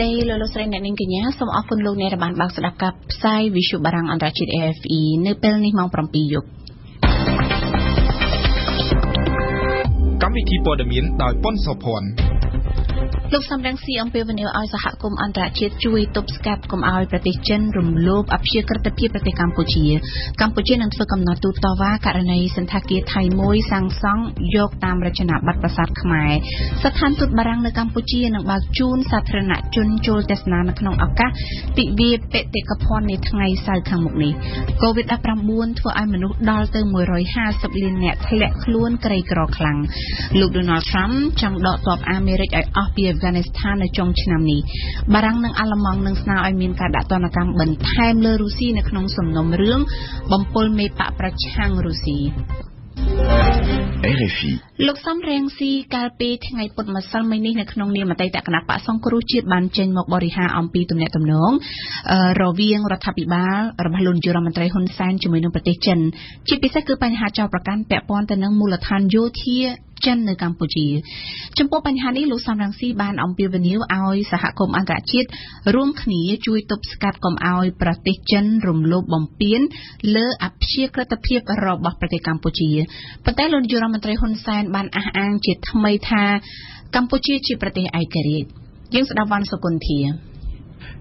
ស្ដីលោកស្រីអ្នកនាងកញ្ញាសូមអរគុណលោកអ្នកដែលបានបើកស្ដាប់ការផ្សាយវិទ្យុបារាំងអន្តរជាតិ AFE នៅពេលនេះម៉ោង 7 យប់កម្មវិធីព័ត៌មានដោយប៉ុនសុភ័ណ្ឌលោកសំរងស៊ីអំពាវនាវឲ្យសហគមន៍អន្តរជាតិជួយទប់ស្កាត់កុំឲ្យប្រទេសចិនរំលោភអព្យាក្រឹតភាពប្រទេសកម្ពុជានឹងធ្វើកំណត់ទូតតវ៉ាករណីសន្តាគារថៃមួយសាងសង់យកតាមរចនាប័ទ្មប្រាសាទខ្មែរស្ថានទូតបារាំងនៅកម្ពុជានឹងបើកជូនសាធារណជនចូលទស្សនានៅក្នុងឱកាសទិវាបេតិកភណ្ឌនាថ្ងៃសៅរ៍ខាងមុខនេះ COVID-19 ធ្វើឲ្យមនុស្សដល់ទៅ150លាននាក់ធ្លាក់ខ្លួនក្រីក្រខ្លាំងលោក Donald Trump ចង់ដកទ័ពអាមេរិកឲ្យអស់ពីអាហ្វហ្គានីស្ថាននៅចុងឆ្នាំនេះបារាំងនិងអាល្លឺម៉ង់នឹងស្នើឲ្យមានការដាក់ទណ្ឌកម្មបន្ថែមលើរុស្ស៊ីនៅក្នុងសំណុំរឿងបំពុលមេបកប្រឆាំងរុស្ស៊ីRFI លោកសំរងស៊ីកាលពីថ្ងៃពុធម្សិលមិញនេះនៅក្នុងនាមអតីតគណៈបក្សសង្គ្រោះជាតិបានចេញមកបរិហារអំពីទំនាក់ទំនងរវាងរដ្ឋាភិបាលរបស់លោកនាយករដ្ឋមន្ត្រីហ៊ុនសែនជាមួយនឹងប្រទេសចិនជាពិសេសគឺបញ្ហាចោទប្រកាន់ពាក់ព័ន្ធទៅនឹងមូលដ្ឋានយោធាចិននៅកម្ពុជាចំពោះបញ្ហានេះលោកសំរងស៊ីបានអំពាវនាវឲ្យសហគមន៍អន្តរជាតិរួមគ្នាជួយទប់ស្កាត់កុំឲ្យប្រទេសចិនរំលោភបំពានលើអព្យាក្រឹតភាពរបស់ប្រទេសកម្ពុជាប៉ុន្តែលោកនាយករដ្ឋមន្ត្រីហ៊ុនសែនបានអះអាងជាថ្មីថាកម្ពុជាជាប្រទេសឯករាជ្យយើងស្ដាប់វណ្ណសុគន្ធា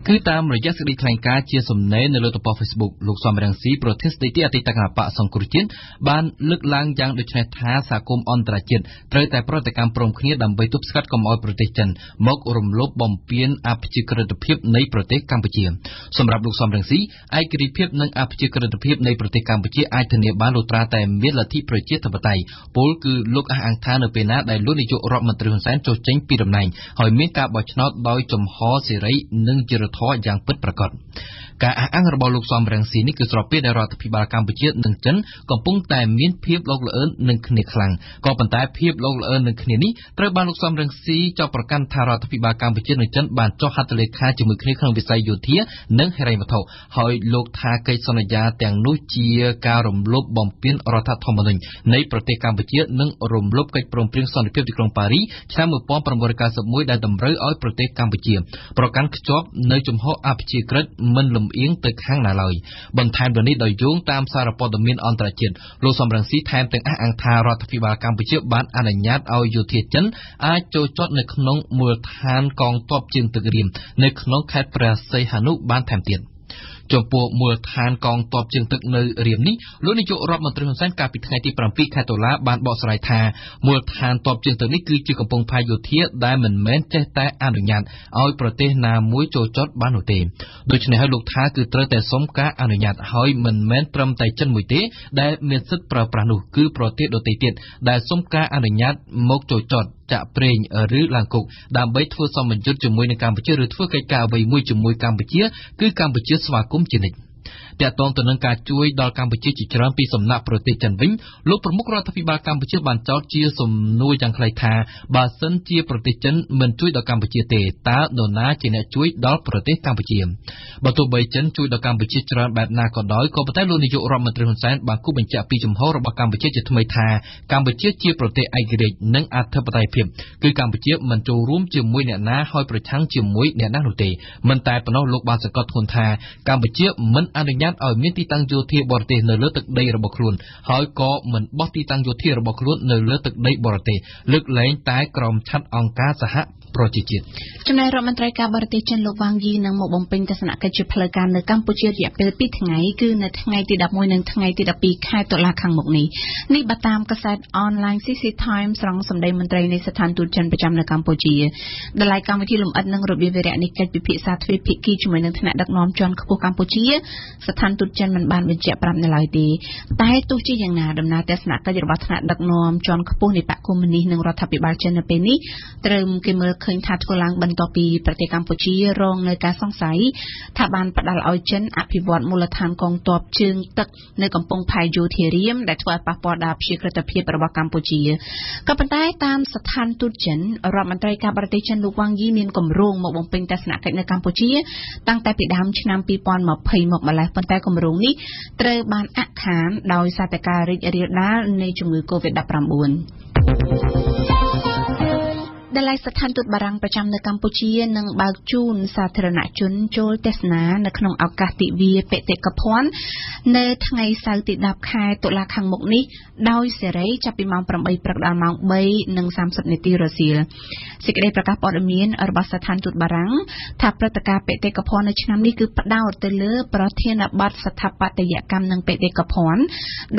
គឺតាមរយៈសេចក្តីថ្លែងការណ៍ជាសំណេរនៅលើទំព័រ Facebook លោកសំរងស៊ីប្រធានស្ដីទីអតីតគណៈបក្សសង្គ្រោះជាតិបានលើកឡើងយ៉ាងដូចនេះថាសហគមន៍អន្តរជាតិត្រូវតែប្រតិកម្មព្រមគ្នាដើម្បីទប់ស្កាត់កុំឲ្យប្រទេសចិនមករំលោភបំពានអព្យាក្រឹតភាពនៃប្រទេសកម្ពុជាសម្រាប់លោកសំរងស៊ីឯករាជ្យភាពនិងអព្យាក្រឹតភាពនៃប្រទេសកម្ពុជាអាចធានាបានលុះត្រាតែមានលទ្ធិប្រជាធិបតេយ្យពលគឺលោកអះអាងថានៅពេលណាដែលលោកនាយករដ្ឋមន្ត្រីហ៊ុនសែនចុះចេញពីតំណែងហើយមានការបោះឆ្នោតដោយចំហសេរីនិងយុត្តិធម៌យ៉ាងពិតប្រាកដការអះអាងរបស់លោកសំរងស៊ីនេះគឺស្របពេលដែលរដ្ឋាភិបាលកម្ពុជានិងចិនកំពុងតែមានភាពលោកល្អឿននឹងគ្នាខ្លាំងក៏ប៉ុន្តែភាពលោកល្អឿននឹងគ្នានេះត្រូវបានលោកសំរងស៊ីចោទប្រកាន់ថារដ្ឋាភិបាលកម្ពុជានិងចិនបានចុះហត្ថលេខាជាមួយគ្នាក្នុងវិស័យយោធានិងហិរញ្ញវត្ថុហើយលោកថាកិច្ចសន្យាទាំងនោះជាការរំលោភបំពានរដ្ឋធម្មនុញ្ញនៃប្រទេសកម្ពុជានិងរំលោភកិច្ចព្រមព្រៀងសន្តិភាពទីក្រុងប៉ារីសឆ្នាំ1991ដែលតម្រូវឲ្យប្រទេសកម្ពុជាប្រកាន់ខ្ជាប់នៅជំហរអព្យាក្រឹតមិនលំអៀងទៅខាងណាឡើយបន្ថែមទៅនេះដោយយោងតាមសារព័ត៌មានអន្តរជាតិលោកសំរងស៊ីថែមទាំងអះអាងថារដ្ឋាភិបាលកម្ពុជាបានអនុញ្ញាតឲ្យយោធាចិនអាចចូលចតនៅក្នុងមូលដ្ឋានកងទ័ពជើងទឹករៀមនៅក្នុងខេត្តព្រះសីហនុបានថែមទៀតចំពោះមូលដ្ឋានកងទ័ពជើងទឹកនៅរៀមនេះលោកនាយករដ្ឋមន្ត្រីហ៊ុនសែនកាលពីថ្ងៃទី7ខែតុលាបានបកស្រាយថាមូលដ្ឋានទ័ពជើងទឹកនេះគឺជាកំពង់ផែយោធាដែលមិនមែនចេះតែអនុញ្ញាតឲ្យប្រទេសណាមួយចូលចតបាននោះទេដូច្នេះហើយលោកថាគឺត្រូវតែសុំការអនុញ្ញាតហើយមិនមែនត្រឹមតែចិនមួយទេដែលមានសិទ្ធិប្រើប្រាស់នោះគឺប្រទេសដទៃទៀតដែលសុំការអនុញ្ញាតមកចូលចតចាក់ប្រេងឬឡើងគុកដើម្បីធ្វើសម្ពយុទ្ធជាមួយនឹងកម្ពុជាឬធ្វើកិច្ចការអ្វីមួយជាមួយកម្ពុជាគឺកម្ពុជាស្វាគមន៍ជានិច្ចតាក់ទងទៅនឹងការជួយដល់កម្ពុជាជាច្រើនពីសំណាក់ប្រទេសចិនវិញលោកប្រមុខរដ្ឋាភិបាលកម្ពុជាបានចោទជាសំណួរយ៉ាងខ្លីថាបើសិនជាប្រទេសចិនមិនជួយដល់កម្ពុជាទេតើនរណាជាអ្នកជួយដល់ប្រទេសកម្ពុជាបើទោះបីចិនជួយដល់កម្ពុជាច្រើនបែបណាក៏ដោយក៏ប៉ុន្តែលោកនាយករដ្ឋមន្ត្រីហ៊ុនសែនបានគូបញ្ជាក់ពីជំហររបស់កម្ពុជាជាថ្មីថាកម្ពុជាជាប្រទេសឯករាជ្យនិងអធិបតេយ្យភាពគឺកម្ពុជាមិនចូលរួមជាមួយអ្នកណាហើយប្រឆាំងជាមួយអ្នកណានោះទេមិនតែប៉ុណ្ណោះលោកបានសង្កត់ធ្ងន់ថាកម្ពុជាមិនអនុញ្ញាតឲ្យមានទីតាំងយោធាបរទេសនៅលើទឹកដីរបស់ខ្លួនហើយក៏មិនបោះទីតាំងយោធារបស់ខ្លួននៅលើទឹកដីបរទេសលើកលែងតែក្រមឆ័ត្រអង្គការសហប្រជាជាតិចំណែករដ្ឋមន្ត្រីការបរទេសចិនលោកវ៉ាងយីនឹងមកបំពេញទស្សនកិច្ចជាផ្លូវការនៅកម្ពុជារយៈពេល2ថ្ងៃគឺនៅថ្ងៃទី11និងថ្ងៃទី12ខែតុលាខាងមុខនេះបើតាមកាសែតអនឡាញ CC Times ស្រង់សម្ដីមន្ត្រីនៃស្ថានទូតចិនប្រចាំនៅកម្ពុជាដែលឡែកកម្មវិធីលំអិតនិងរបៀបវារៈនៃកិច្ចពិភាក្សាទ្វេភាគីជាមួយនឹងថ្នាក់ដឹកនាំជាន់ខ្ពស់កម្ពុជាស្ថានទូតចិនមិនបានបញ្ជាក់ប្រាប់នៅឡើយទេតែទោះជាយ៉ាងណាដំណើរទស្សនកិច្ចរបស់ថ្នាក់ដឹកនាំជាន់ខ្ពស់នៃបកកុម្មុយនីសនិងរដ្ឋាភិបាលចិននៅពេលនេះត្រូវគេមើលឃើញថាធ្វើឡើងបន្ទាប់ពីប្រទេសកម្ពុជារងនៅការសង្ស័យថាបានផ្ដាល់ឲ្យចិនអភិវឌ្ឍមូលដ្ឋានកងទ័ពជើងទឹកនៅកំពង់ផែយោធារៀមដែលធ្វើឲ្យប៉ះពាល់ដល់ប្រជាក្រិតភាពរបស់កម្ពុជាក៏ប៉ុន្តែតាមស្ថានទូតចិនរដ្ឋមន្ត្រីការបរទេសចិនលោកវ៉ាងយីមានគម្រោងមកបំពេញទស្សនកិច្ចនៅកម្ពុជាតាំងតែពីដើមឆ្នាំ2020មកម្លេះប៉ុន្តែគម្រោងនេះត្រូវបានអាក់ខានដោយសារតែការរីករាលដាលនៃជំងឺ COVID-19 ដែលឡៃស្ថានទូតបារាំងប្រចាំនៅកម្ពុជានឹងបើកជូនសាធារណជនចូលទស្សនានៅក្នុងឱកាសទិវាបេតិកភណ្ឌនៅថ្ងៃសៅរ៍ទី10ខែតុលាខាងមុខនេះដោយសេរីចាប់ពីម៉ោង 8 ព្រឹកដល់ម៉ោង 3:30 នាទីរសៀលសេចក្តីប្រកាសព័ត៌មានរបស់ស្ថានទូតបារាំងថាព្រឹត្តិការណ៍បេតិកភណ្ឌនៅឆ្នាំនេះគឺផ្ដោតទៅលើប្រធានបទស្ថាបត្យកម្មនិងបេតិកភណ្ឌ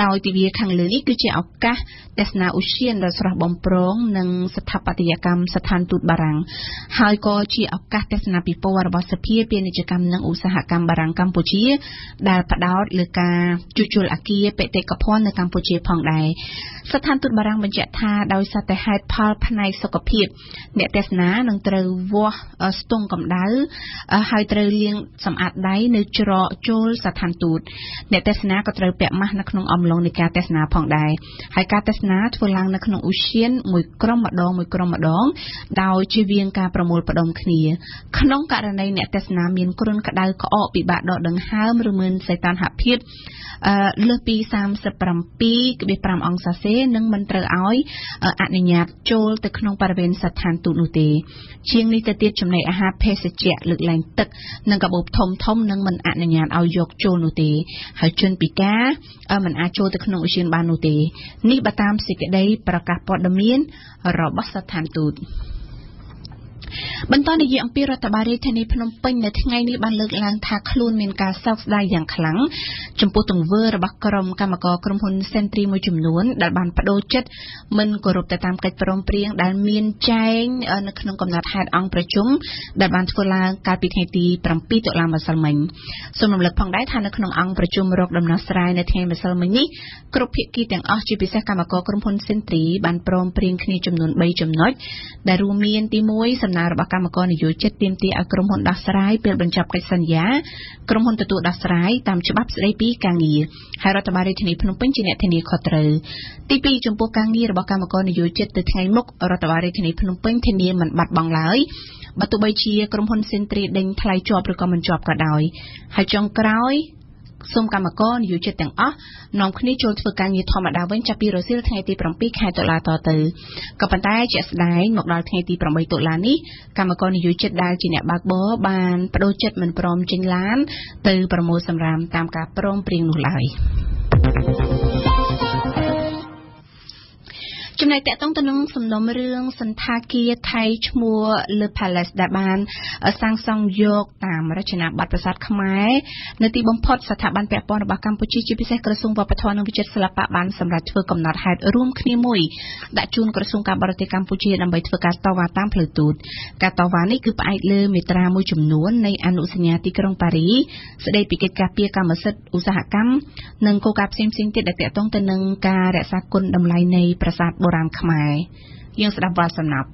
ដោយទិវាខាងលើនេះគឺជាឱកាសទស្សនាឧទ្យានដ៏ស្រស់បំព្រងនិងស្ថាបត្យកម្មស្ថានទូតបារាំងហើយក៏ជាឱកាសទស្សនាពិព័រណ៍របស់សភាពាណិជ្ជកម្មនិងឧស្សាហកម្មបារាំងកម្ពុជាដែលផ្ដោតលើការជួសជុលអគារបេតិកភណ្ឌនៅកម្ពុជាផងដែរស្ថានទូតបារាំងបញ្ជាក់ថាដោយសារតែហេតុផលផ្នែកសុខភាពអ្នកទស្សនានឹងត្រូវវាស់ស្ទង់កម្ដៅហើយត្រូវលាងសម្អាតដៃនៅច្រកចូលស្ថានទូតអ្នកទស្សនាក៏ត្រូវពាក់ម៉ាស់នៅក្នុងអំឡុងនៃការទស្សនាផងដែរហើយការទស្សនាធ្វើឡើងនៅក្នុងឧទ្យានមួយក្រុមម្ដងដោយជៀសវាងការប្រមូលផ្ដុំគ្នាក្នុងករណីអ្នកទស្សនាមានគ្រុនក្ដៅក្អកពិបាកដកដង្ហើមឬមានសីតុណ្ហភាពលើសពី 37.5 អង្សាសេនឹងមិនត្រូវឲ្យអនុញ្ញាតចូលទៅក្នុងបរិវេណស្ថានទូតនោះទេជាងនេះទៅទៀតចំណីអាហារភេសជ្ជៈលើកលែងទឹកនិងកាបូបធំនឹងមិនអនុញ្ញាតឲ្យយកចូលនោះទេហើយជនពិការមិនអាចចូលទៅក្នុងឧទ្យានបាននោះទេនេះបើតាមសេចក្តីប្រកាសព័ត៌មានរបស់ស្ថានទូតបន្តនិយាយអំពីរដ្ឋបាលរាជធានីភ្នំពេញនៅថ្ងៃនេះបានលើកឡើងថាខ្លួនមានការសោកស្ដាយយ៉ាងខ្លាំងចំពោះទង្វើរបស់ក្រុមកម្មករក្រុមហ៊ុន Sentry មួយចំនួនដែលបានបដូរចិត្តមិនគោរពទៅតាមកិច្ចព្រមព្រៀងដែលមានចែងនៅក្នុងកំណត់ហេតុអង្គប្រជុំដែលបានធ្វើឡើងកាលពីថ្ងៃទី7 តុលាម្សិលមិញសូមរំលឹកផងដែរថានៅក្នុងអង្គប្រជុំរកដំណោះស្រាយនៅថ្ងៃម្សិលមិញនេះគ្រប់ភាគីទាំងអស់ជាពិសេសកម្មករក្រុមហ៊ុន Sentry បានព្រមព្រៀងគ្នាចំនួន3ចំណុចដែលរួមមានទី1សំណើរបស់កម្មករនយោជិតទាមទារឲ្យក្រុមហ៊ុនដោះស្រាយពេលបញ្ចប់កិច្ចសន្យាក្រុមហ៊ុនទទួលដោះស្រាយតាមច្បាប់ស្តីពីការងារហើយរដ្ឋបាលរាជធានីភ្នំពេញជាអ្នកធានាខុសត្រូវទី2ចំពោះការងាររបស់កម្មករនយោជិតទៅថ្ងៃមុខរដ្ឋបាលរាជធានីភ្នំពេញធានាមិនបាត់បង់ឡើយបើទោះបីជាក្រុមហ៊ុន Sentry ដេញថ្លៃជាប់ឬក៏មិនជាប់ក៏ដោយហើយចុងក្រោយសូមកម្មករនយោជិតទាំងអស់នាំគ្នាចូលធ្វើការងារធម្មតាវិញចាប់ពីរសៀលថ្ងៃទី7ខែតុលាតទៅក៏ប៉ុន្តែជាក់ស្ដែងមកដល់ថ្ងៃទី8តុលានេះកម្មករនយោជិតដែលជាអ្នកបើកបរបានបដូរចិត្តមិនព្រមចេញឡានទៅប្រមូលសម្រាមតាមការព្រមព្រៀងនោះឡើយចំណែកតកតងទៅនឹងសំណុំរឿងសន្តាគារថៃឈ្មោះ Le Palace ដែលបានសាងសង់យកតាមរចនាប័ទ្មប្រាសាទខ្មែរនៅទីបំផុតស្ថាប័នពាក់ព័ន្ធរបស់កម្ពុជាជាពិសេសក្រសួងវប្បធម៌និងវិចិត្រសិល្បៈបានសម្រេចធ្វើកំណត់ហេតុរួមគ្នាមួយដាក់ជូនក្រសួងការបរទេសកម្ពុជាដើម្បីធ្វើការតវ៉ាតាមផ្លូវទូតការតវ៉ានេះគឺផ្អែកលើមាត្រាមួយចំនួននៃអនុសញ្ញាទីក្រុងប៉ារីស្តីពីកិច្ចការពារកម្មសិទ្ធិឧស្សាហកម្មនិងគោលការណ៍ផ្សេងៗទៀតដែលទាក់ទងទៅនឹងការរក្សាគុណតម្លៃនៃប្រាសាទបុរាណខ្មែរយើងស្ដាប់វ៉ាសំណាប់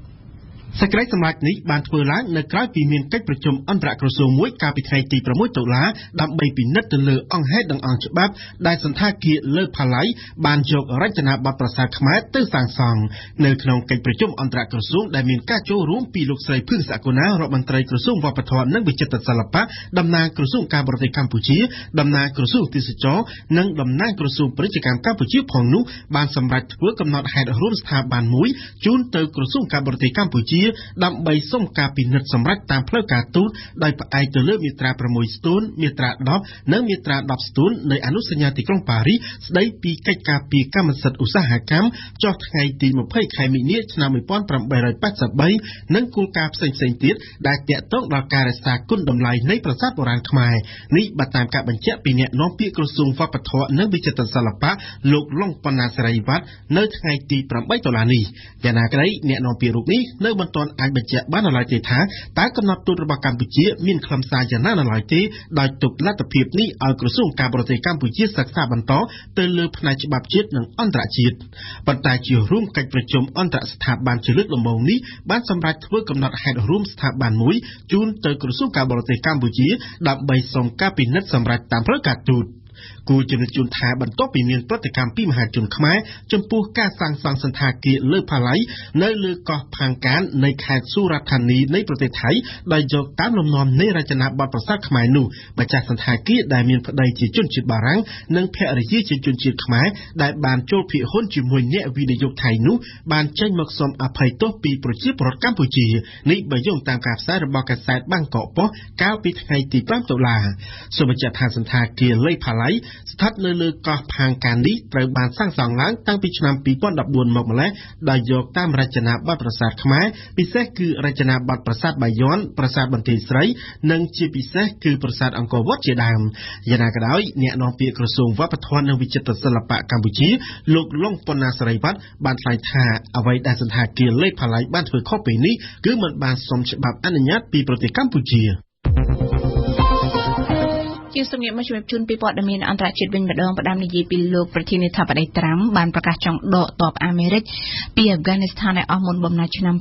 សេចក្តីសម្រេចនេះបានធ្វើឡើងនៅក្រៅពីមានកិច្ចប្រជុំអន្តរក្រសួងមួយកាលពីថ្ងៃទី6តុលាដើម្បីពិនិត្យទៅលើអង្គហេតុនិងអង្គច្បាប់ដែលសន្តាគារលើផាឡៃបានយករចនាប័ទ្មប្រាសាទខ្មែរទៅសាងសង់នៅក្នុងកិច្ចប្រជុំអន្តរក្រសួងដែលមានការចូលរួមពីលោកស្រីភឿងសកុណារដ្ឋមន្ត្រីក្រសួងវប្បធម៌និងវិចិត្រសិល្បៈតំណាងក្រសួងការបរទេសកម្ពុជាតំណាងក្រសួងទេសចរនិងតំណាងក្រសួងពាណិជ្ជកម្មកម្ពុជាផងនោះបានសម្រេចធ្វើកំណត់ហេតុរួមស្ថាប័នមួយជូនទៅក្រសួងការបរទេសកម្ពុជាដើម្បីសុំការពិនិត្យសម្រេចតាមផ្លូវការទូតដោយផ្អែកទៅលើមាត្រា6ស្ទួនមាត្រា10និងមាត្រា10ស្ទួននៃអនុសញ្ញាទីក្រុងប៉ារីសស្តីពីកិច្ចការពារកម្មសិទ្ធិឧស្សាហកម្មចុះថ្ងៃទី20ខែមីនាឆ្នាំ1883និងគោលការណ៍ផ្សេងៗទៀតដែលទាក់ទងដល់ការរក្សាគុណតម្លៃនៃប្រាសាទបុរាណខ្មែរនេះបើតាមការបញ្ជាក់ពីអ្នកនាំពាក្យក្រសួងវប្បធម៌និងវិចិត្រសិល្បៈលោកឡុងប៉ុណ្ណាសេរីវត្តនៅថ្ងៃទី8តុលានេះយ៉ាងណាក្តីអ្នកនាំពាក្យរូបនេះនៅមិនទាន់អាចបញ្ជាក់បាននៅឡើយទេថាតើកំណត់ទូតរបស់កម្ពុជាមានខ្លឹមសារយ៉ាងណានៅឡើយទេដោយទុកលទ្ធភាពនេះឲ្យក្រសួងការបរទេសកម្ពុជាសិក្សាបន្តទៅលើផ្នែកច្បាប់ជាតិនិងអន្តរជាតិប៉ុន្តែជារួមកិច្ចប្រជុំអន្តរស្ថាប័នជាលើកដំបូងនេះបានសម្រេចធ្វើកំណត់ហេតុរួមស្ថាប័នមួយជូនទៅក្រសួងការបរទេសកម្ពុជាដើម្បីសុំការពិនិត្យសម្រេចតាមផ្លូវការទូត គូជំនុំជូនថាបន្ទាប់ពីមានប្រតិកម្មពីមហាជនខ្មែរចំពោះការសាងសង់សន្តាគារលើផាឡៃនៅលើកោះផាងកាននៃខេត្តសូរ៉ាត់ថានីនៃប្រទេសថៃដោយយកតាមលំនាំនៃរចនាបថប្រាសាទខ្មែរនោះម្ចាស់សន្តាគារដែលមានប្តីជាជនជាតិបារាំងនិងភរិយាជាជនជាតិខ្មែរដែលបានចូលភាគហ៊ុនជាមួយអ្នកវិនិយោគថៃនោះបានចេញមកសុំអភ័យទោសពីប្រជាពលរដ្ឋកម្ពុជានេះបើយោងតាមការផ្សាយរបស់កាសែតបាងកកប៉ុស្តិ៍កាលពីថ្ងៃទី5តុលាសូមបញ្ជាក់ថាសន្តាគារលេផាឡៃស្ថិតនៅលើកោះផាងកាននេះត្រូវបានសាងសង់ឡើងតាំងពីឆ្នាំ2014មកម្ល៉េះដោយយកតាមរចនាបថប្រាសាទខ្មែរពិសេសគឺរចនាបថប្រាសាទបាយ័នប្រាសាទបន្ទាយស្រីនិងជាពិសេសគឺប្រាសាទអង្គរវត្តជាដើមយ៉ាងណាក៏ដោយអ្នកនាំពាក្យក្រសួងវប្បធម៌និងវិចិត្រសិល្បៈកម្ពុជាលោកលងប៉ុណ្ណាសេរីវត្តបានថ្លែងថាអ្វីដែលសន្តាគារលេផាឡៃបានធ្វើខុសពីនេះគឺមិនបានសុំច្បាប់អនុញ្ញាតពីប្រទេសកម្ពុជាជាសម្រាប់មកជំរាបជូនពីព័ត៌មានអន្តរជាតិវិញម្ដងផ្ដាំនិយាយពីលោកប្រធានាធិបតីត្រាំបានប្រកាសចង់ដកទ័ពអាមេរិកពីអាហ្វហ្គានីស្ថានឲ្យអស់មុនបំណាច់ឆ្នាំ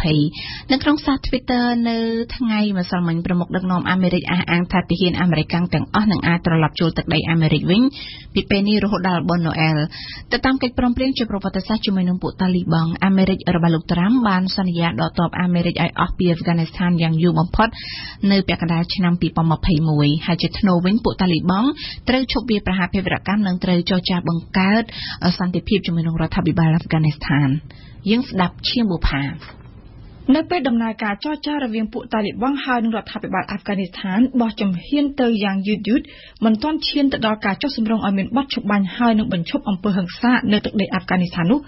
2020នៅក្នុងសារ Twitter នៅថ្ងៃម្សិលមិញប្រមុខដឹកនាំអាមេរិកអះអាងថាទាហានអាមេរិកទាំងអស់នឹងអាចត្រឡប់ចូលទឹកដីអាមេរិកវិញពីពេលនេះរហូតដល់បុណ្យណូអែលទៅតាមកិច្ចព្រមព្រៀងជាប្រវត្តិសាស្ត្រជាមួយនឹងពួកតាលីបង់អាមេរិករបស់លោកត្រាំបានសន្យាដកទ័ពអាមេរិកឲ្យអស់ពីអាហ្វហ្គានីស្ថានយ៉ាងយូរបំផុតនៅពាក់កណ្ដាលឆ្នាំ2021ហើយជាថ្នូរវិញពួកតាលីបង់ត្រូវឈប់វាយប្រហារភេរវកម្មនិងត្រូវចរចាបង្កើតសន្តិភាពជាមួយនឹងរដ្ឋាភិបាលអាហ្វហ្គានីស្ថានយើងស្ដាប់ឈៀងបុផានៅពេលដំណើរការចរចារវាងពួកតាលីបង់ហើយនឹងរដ្ឋាភិបាលអាហ្វហ្គានីស្ថានបោះជំហានទៅយ៉ាងយឺតមិនទាន់ឈានទៅដល់ការចុះសម្រុងឲ្យមានបទច្បាញ់ហើយនឹងបញ្ឈប់អំពើហិង្សានៅទឹកដីអាហ្វហ្គានីស្ថាននោះ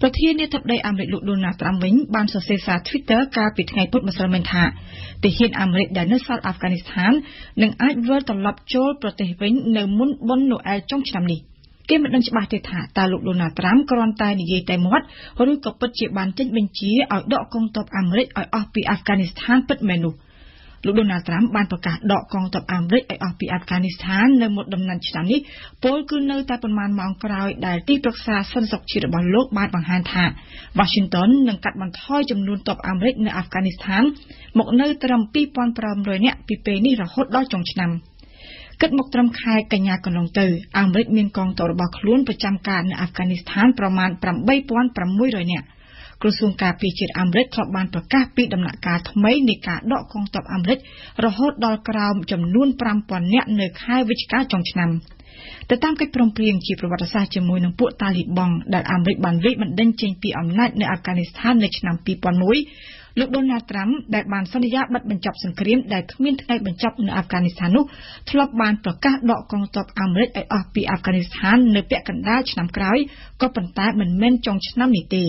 ប្រធានាធិបតីអាមេរិកលោកដូណាល់ត្រាំវិញបានសរសេរសារ Twitter កាលពីថ្ងៃពុធម្សិលមិញថាទាហានអាមេរិកដែលនៅសល់អាហ្វហ្គានីស្ថាននឹងអាចវិលត្រឡប់ចូលប្រទេសវិញនៅមុនបុណ្យណូអែលចុងឆ្នាំនេះគេមិនដឹងច្បាស់ទេថាតើលោកដូណាល់ត្រាំគ្រាន់តែនិយាយតែមាត់ឬក៏ពិតជាបានចេញបញ្ជាឲ្យដកកងទ័ពអាមេរិកឲ្យអស់ពីអាហ្វហ្គានីស្ថានពិតមែននោះលោកដូណាល់ត្រាំបានប្រកាសដកកងទ័ពអាមេរិកឲ្យអស់ពីអាហ្វហ្គានីស្ថាននៅមុនដំណាច់ឆ្នាំនេះពលគឺនៅតែប្រមាណម៉ោងក្រោយដែលទីប្រឹក្សាសន្តិសុខជាតិរបស់លោកបានបង្ហាញថា Washington នឹងកាត់បន្ថយចំនួនទ័ពអាមេរិកនៅអាហ្វហ្គានីស្ថានមកនៅត្រឹម 2,500 នាក់ពីពេលនេះរហូតដល់ចុងឆ្នាំគិតមកត្រឹមខែកញ្ញាកន្លងទៅអាមេរិកមានកងទ័ពរបស់ខ្លួនប្រចាំការនៅអាហ្វហ្គានីស្ថានប្រមាណ 8,600 នាក់ក្រសួងការពារជាតិអាមេរិកធ្លាប់បានប្រកាសពីដំណាក់កាលថ្មីនៃការដកកងទ័ពអាមេរិករហូតដល់ក្រោមចំនួន 5,000 នាក់នៅខែវិច្ឆិកាចុងឆ្នាំទៅតាមកិច្ចព្រមព្រៀងជាប្រវត្តិសាស្ត្រជាមួយនឹងពួកតាលីបង់ដែលអាមេរិកបានវាយបណ្ដេញចេញពីអំណាចនៅអាហ្វហ្គានីស្ថាននៅឆ្នាំ2001លោកដូណាល់ត្រាំដែលបានសន្យាបិទបញ្ចប់សង្គ្រាមដែលគ្មានថ្ងៃបញ្ចប់នៅអាហ្វហ្គានីស្ថាននោះធ្លាប់បានប្រកាសដកកងទ័ពអាមេរិកឲ្យអស់ពីអាហ្វហ្គានីស្ថាននៅពាក់កណ្ដាលឆ្នាំក្រោយក៏ប៉ុន្តែមិនមែនចុងឆ្នាំនេះទេ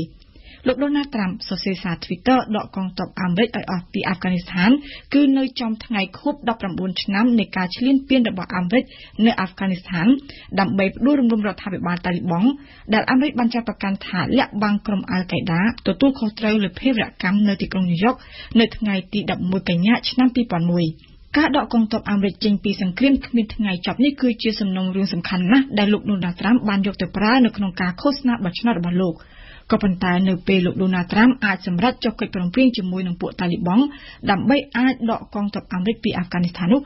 លោកដូណាល់ត្រាំសរសេរសារ Twitter ដកកងទ័ពអាមេរិកឲ្យអស់ពីអាហ្វហ្គានីស្ថានគឺនៅចំថ្ងៃខួប19ឆ្នាំនៃការឈ្លានពានរបស់អាមេរិកនៅអាហ្វហ្គានីស្ថានដើម្បីផ្ដួលរំលំរដ្ឋាភិបាលតាលីបង់ដែលអាមេរិកបានចាត់ប្រកាន់ថាលាក់បាំងក្រុមអាល់កេដាទទួលខុសត្រូវលើភេរវកម្មនៅទីក្រុងញូវយ៉កនៅថ្ងៃទី11កញ្ញាឆ្នាំ2001ការដកកងទ័ពអាមេរិកចេញពីសង្គ្រាមគ្មានថ្ងៃចប់នេះគឺជាសំណុំរឿងសំខាន់ណាស់ដែលលោកដូណាល់ត្រាំបានយកទៅប្រើនៅក្នុងការឃោសនាបោះឆ្នោតរបស់លោកក៏ប៉ុន្តែនៅពេលលោកដូណាល់ត្រាំអាចសម្រេចចុះកិច្ចព្រមព្រៀងជាមួយនឹងពួកតាលីបង់ដើម្បីអាចដកកងទ័ពអាមេរិកពីអាហ្វហ្គានីស្ថាននោះ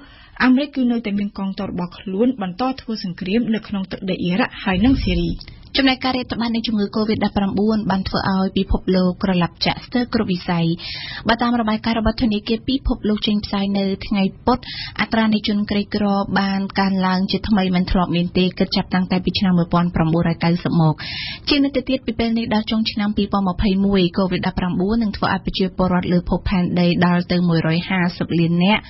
អាមេរិកគឺនៅតែមានកងទ័ពរបស់ខ្លួនបន្តធ្វើសង្គ្រាមនៅក្នុងទឹកដីអ៊ីរ៉ាក់ហើយនិងស៊ីរីចំណែកការរាតត្បាតនៃជំងឺ COVID-19 បានធ្វើឲ្យពិភពលោកក្រឡាប់ចាក់ស្ទើរគ្រប់វិស័យបើតាមរបាយការណ៍របស់ធនាគារពិភពលោកចេញផ្សាយនៅថ្ងៃពុធអត្រានៃជនក្រីក្របានកើនឡើងជាថ្មីមិនធ្លាប់មានទេគិតចាប់តាំងតែពីឆ្នាំ1990មកជាងនេះទៅទៀតពីពេលនេះដល់ចុងឆ្នាំ2021 COVID-19 នឹងធ្វើឲ្យប្រជាពលរដ្ឋលើភពផែនដីដល់ទៅ150លាននាក់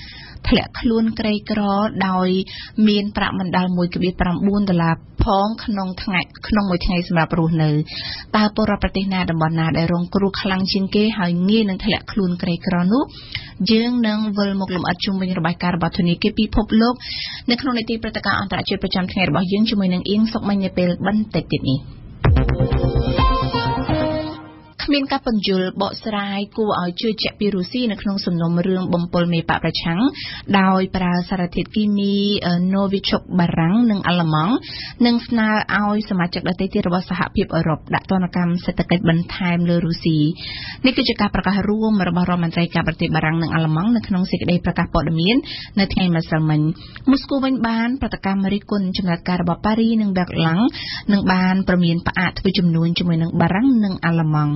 ធ្លាក់ខ្លួនក្រីក្រដោយមានប្រាក់បណ្ដាល $1.9 ផងក្នុងមួយថ្ងៃសម្រាប់រស់នៅតើពលរដ្ឋប្រទេសណាតំបន់ណាដែលរងគ្រោះខ្លាំងជាងគេហើយងាយនឹងធ្លាក់ខ្លួនក្រីក្រនោះយើងនឹងវិលមកលំអិតជុំវិញរបាយការណ៍របស់ធនាគារពិភពលោកនៅក្នុងនីតិព្រឹត្តិការណ៍អន្តរជាតិប្រចាំថ្ងៃរបស់យើងជាមួយនឹងអៀងសុកមិញនៅពេលបន្តិចទៀតនេះ គ្មានការបញ្យល់បកស្រាយគួរឲ្យជឿជាក់ពីរុស្ស៊ីនៅក្នុងសំណុំរឿងបំពុលមេបកប្រឆាំងដោយប្រើសារធាតុគីមី Novichok បារាំងនិងអាល្លឺម៉ង់និងស្នើឲ្យសមាជិកដទៃទៀតរបស់សហភាពអឺរ៉ុបដាក់ទណ្ឌកម្មសេដ្ឋកិច្ចបន្ថែមលើរុស្ស៊ីនេះគឺជាការប្រកាសរួមរបស់រដ្ឋមន្ត្រីការបរទេសបារាំងនិងអាល្លឺម៉ង់នៅក្នុងសេចក្តីប្រកាសព័ត៌មាននៅថ្ងៃម្សិលមិញមូស្គូវិញបានប្រតិកម្មរិះគន់ចំណាត់ការរបស់ប៉ារីនិងបែកឡាំងនិងបានប្រមានផ្អាកធ្វើជំនួញជាមួយនឹងបារាំងនិងអាល្លឺម៉ង់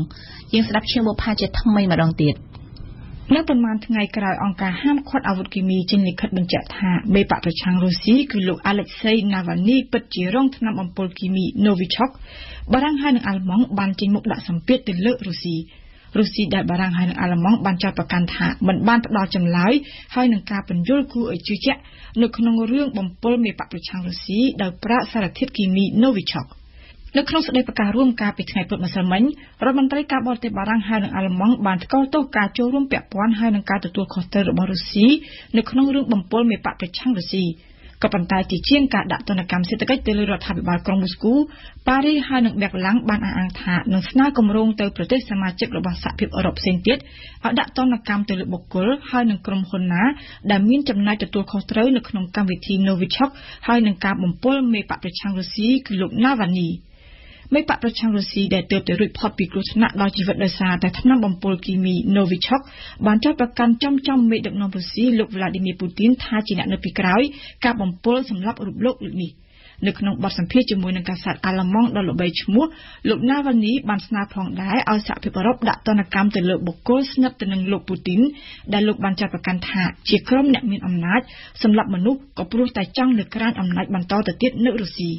យើងស្ដាប់ឈ្មោះបុប្ផាជាថ្មីម្ដងទៀតនៅប្រមាណថ្ងៃក្រោយអង្គការហាមឃាត់អាវុធគីមីចេញលិខិតបញ្ជាក់ថាមេបកប្រឆាំងរុស្ស៊ីគឺលោក Alexei Navalny ពិតជារងថ្នាំបំពុលគីមី Novichok បារាំងហើយនិងអាល្លឺម៉ង់បានចេញមុខដាក់សម្ពាធទៅលើរុស្ស៊ីដែលបារាំងហើយនិងអាល្លឺម៉ង់បានចោទប្រកាន់ថាមិនបានផ្ដល់ចម្លើយហើយនឹងការពន្យល់គួរឲ្យជឿជាក់នៅក្នុងរឿងបំពុលមេបកប្រឆាំងរុស្ស៊ីដោយប្រើសារធាតុគីមី Novichokនៅក្នុងសេចក្តីប្រកាសរួមកាលពីថ្ងៃពុធម្សិលមិញរដ្ឋមន្ត្រីការបរទេសបារាំងហើយនិងអាល្លឺម៉ង់បានថ្កោលទោសការចូលរួមពាក់ព័ន្ធហើយនឹងការទទួលខុសត្រូវរបស់រុស្ស៊ីនៅក្នុងរឿងបំពុលមេបកប្រឆាំងរុស្ស៊ីក៏ប៉ុន្តែជាជាងការដាក់ទណ្ឌកម្មសេដ្ឋកិច្ចទៅលើរដ្ឋាភិបាលក្រុងមូស្គូប៉ារីហើយនិងបែកឡាំងបានអះអាងថានឹងស្នើគម្រោងទៅប្រទេសសមាជិករបស់សហភាពអឺរ៉ុបផ្សេងទៀតឲ្យដាក់ទណ្ឌកម្មទៅលើបុគ្គលហើយនិងក្រុមហ៊ុនណាដែលមានចំណាយទទួលខុសត្រូវនៅក្នុងកម្មវិធី Novichok ហើយនឹងការបំពុលមេបកប្រឆាំងរុស្ស៊ីគឺលោក Navalnyមេបកប្រឆាំងរុស្ស៊ីដែលទើបតែរួចផុតពីគ្រោះថ្នាក់ដល់ជីវិតដោយសារតែថ្នាំបំពុលគីមី Novichok បានចោទប្រកាន់ចំមេដឹកនាំរុស្ស៊ីលោក Vladimir Putin ថាជាអ្នកនៅពីក្រោយការបំពុលសម្លាប់រូបលោកនេះនៅក្នុងបទសម្ភាសន៍ជាមួយនឹងកាសែតអាល្លឺម៉ង់ដ៏ល្បីឈ្មោះលោក Navalny បានស្នើផងដែរឲ្យសហភាពអឺរ៉ុបដាក់ទណ្ឌកម្មទៅលើបុគ្គលស្និទ្ធទៅនឹងលោក Putin ដែលលោកបានចោទប្រកាន់ថាជាក្រុមអ្នកមានអំណាចសម្លាប់មនុស្សក៏ព្រោះតែចង់លើកក្រានអំណាចបន្តទៅទៀតនៅរុស្ស៊ី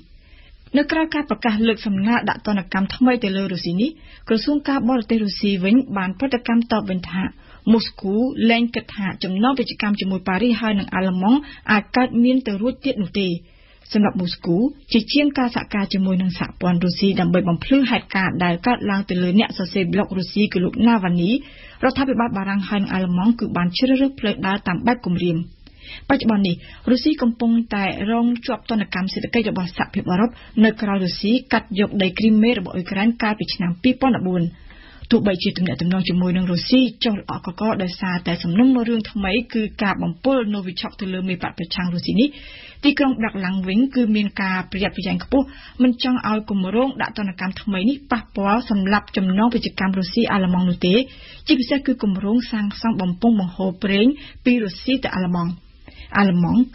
នៅក្រៅការប្រកាសលើកសំណើដាក់ទណ្ឌកម្មថ្មីទៅលើរុស្ស៊ីនេះក្រសួងការបរទេសរុស្ស៊ីវិញបានប្រតិកម្មតបវិញថាមូស្គូលែងគិតថាចំណងពាណិជ្ជកម្មជាមួយប៉ារីហើយនិងអាល្លឺម៉ង់អាចកើតមានទៅរួចទៀតនោះទេសម្រាប់មូស្គូជាជាងការសហការជាមួយនឹងសហព័ន្ធរុស្ស៊ីដើម្បីបំភ្លឺហេតុការណ៍ដែលកើតឡើងទៅលើអ្នកសរសេរប្លុករុស្ស៊ីគឺលោក Navalny រដ្ឋាភិបាលបារាំងហើយនិងអាល្លឺម៉ង់គឺបានជ្រើសរើសផ្លូវដើរតាមបែបគំរាមបច្ចុប្បន្ននេះរុស្ស៊ីកំពុងតែរងជាប់ទណ្ឌកម្មសេដ្ឋកិច្ចរបស់សហភាពអឺរ៉ុបនៅក្រៅរុស្ស៊ីកាត់យកដីគ្រីមេរបស់អ៊ុយក្រែនកាលពីឆ្នាំ2014ទោះបីជាទំនាក់ទំនងជាមួយនឹងរុស្ស៊ីចុះល្អក់កកដោយសារតែសំណុំរឿងថ្មីគឺការបំពុល Novichok ទៅលើមេបកប្រឆាំងរុស្ស៊ីនេះទីក្រុងបែកឡាំងវិញគឺមានការប្រយ័ត្នប្រយែងខ្ពស់មិនចង់ឲ្យគម្រោងដាក់ទណ្ឌកម្មថ្មីនេះប៉ះពាល់សម្រាប់ចំណងពាណិជ្ជកម្មរុស្ស៊ីអាល្លឺម៉ង់នោះទេជាពិសេសគឺគម្រោងសាងសង់បំពង់បង្ហូរប្រេងពីរុស្ស៊ីទៅអាល្លឺម៉ង់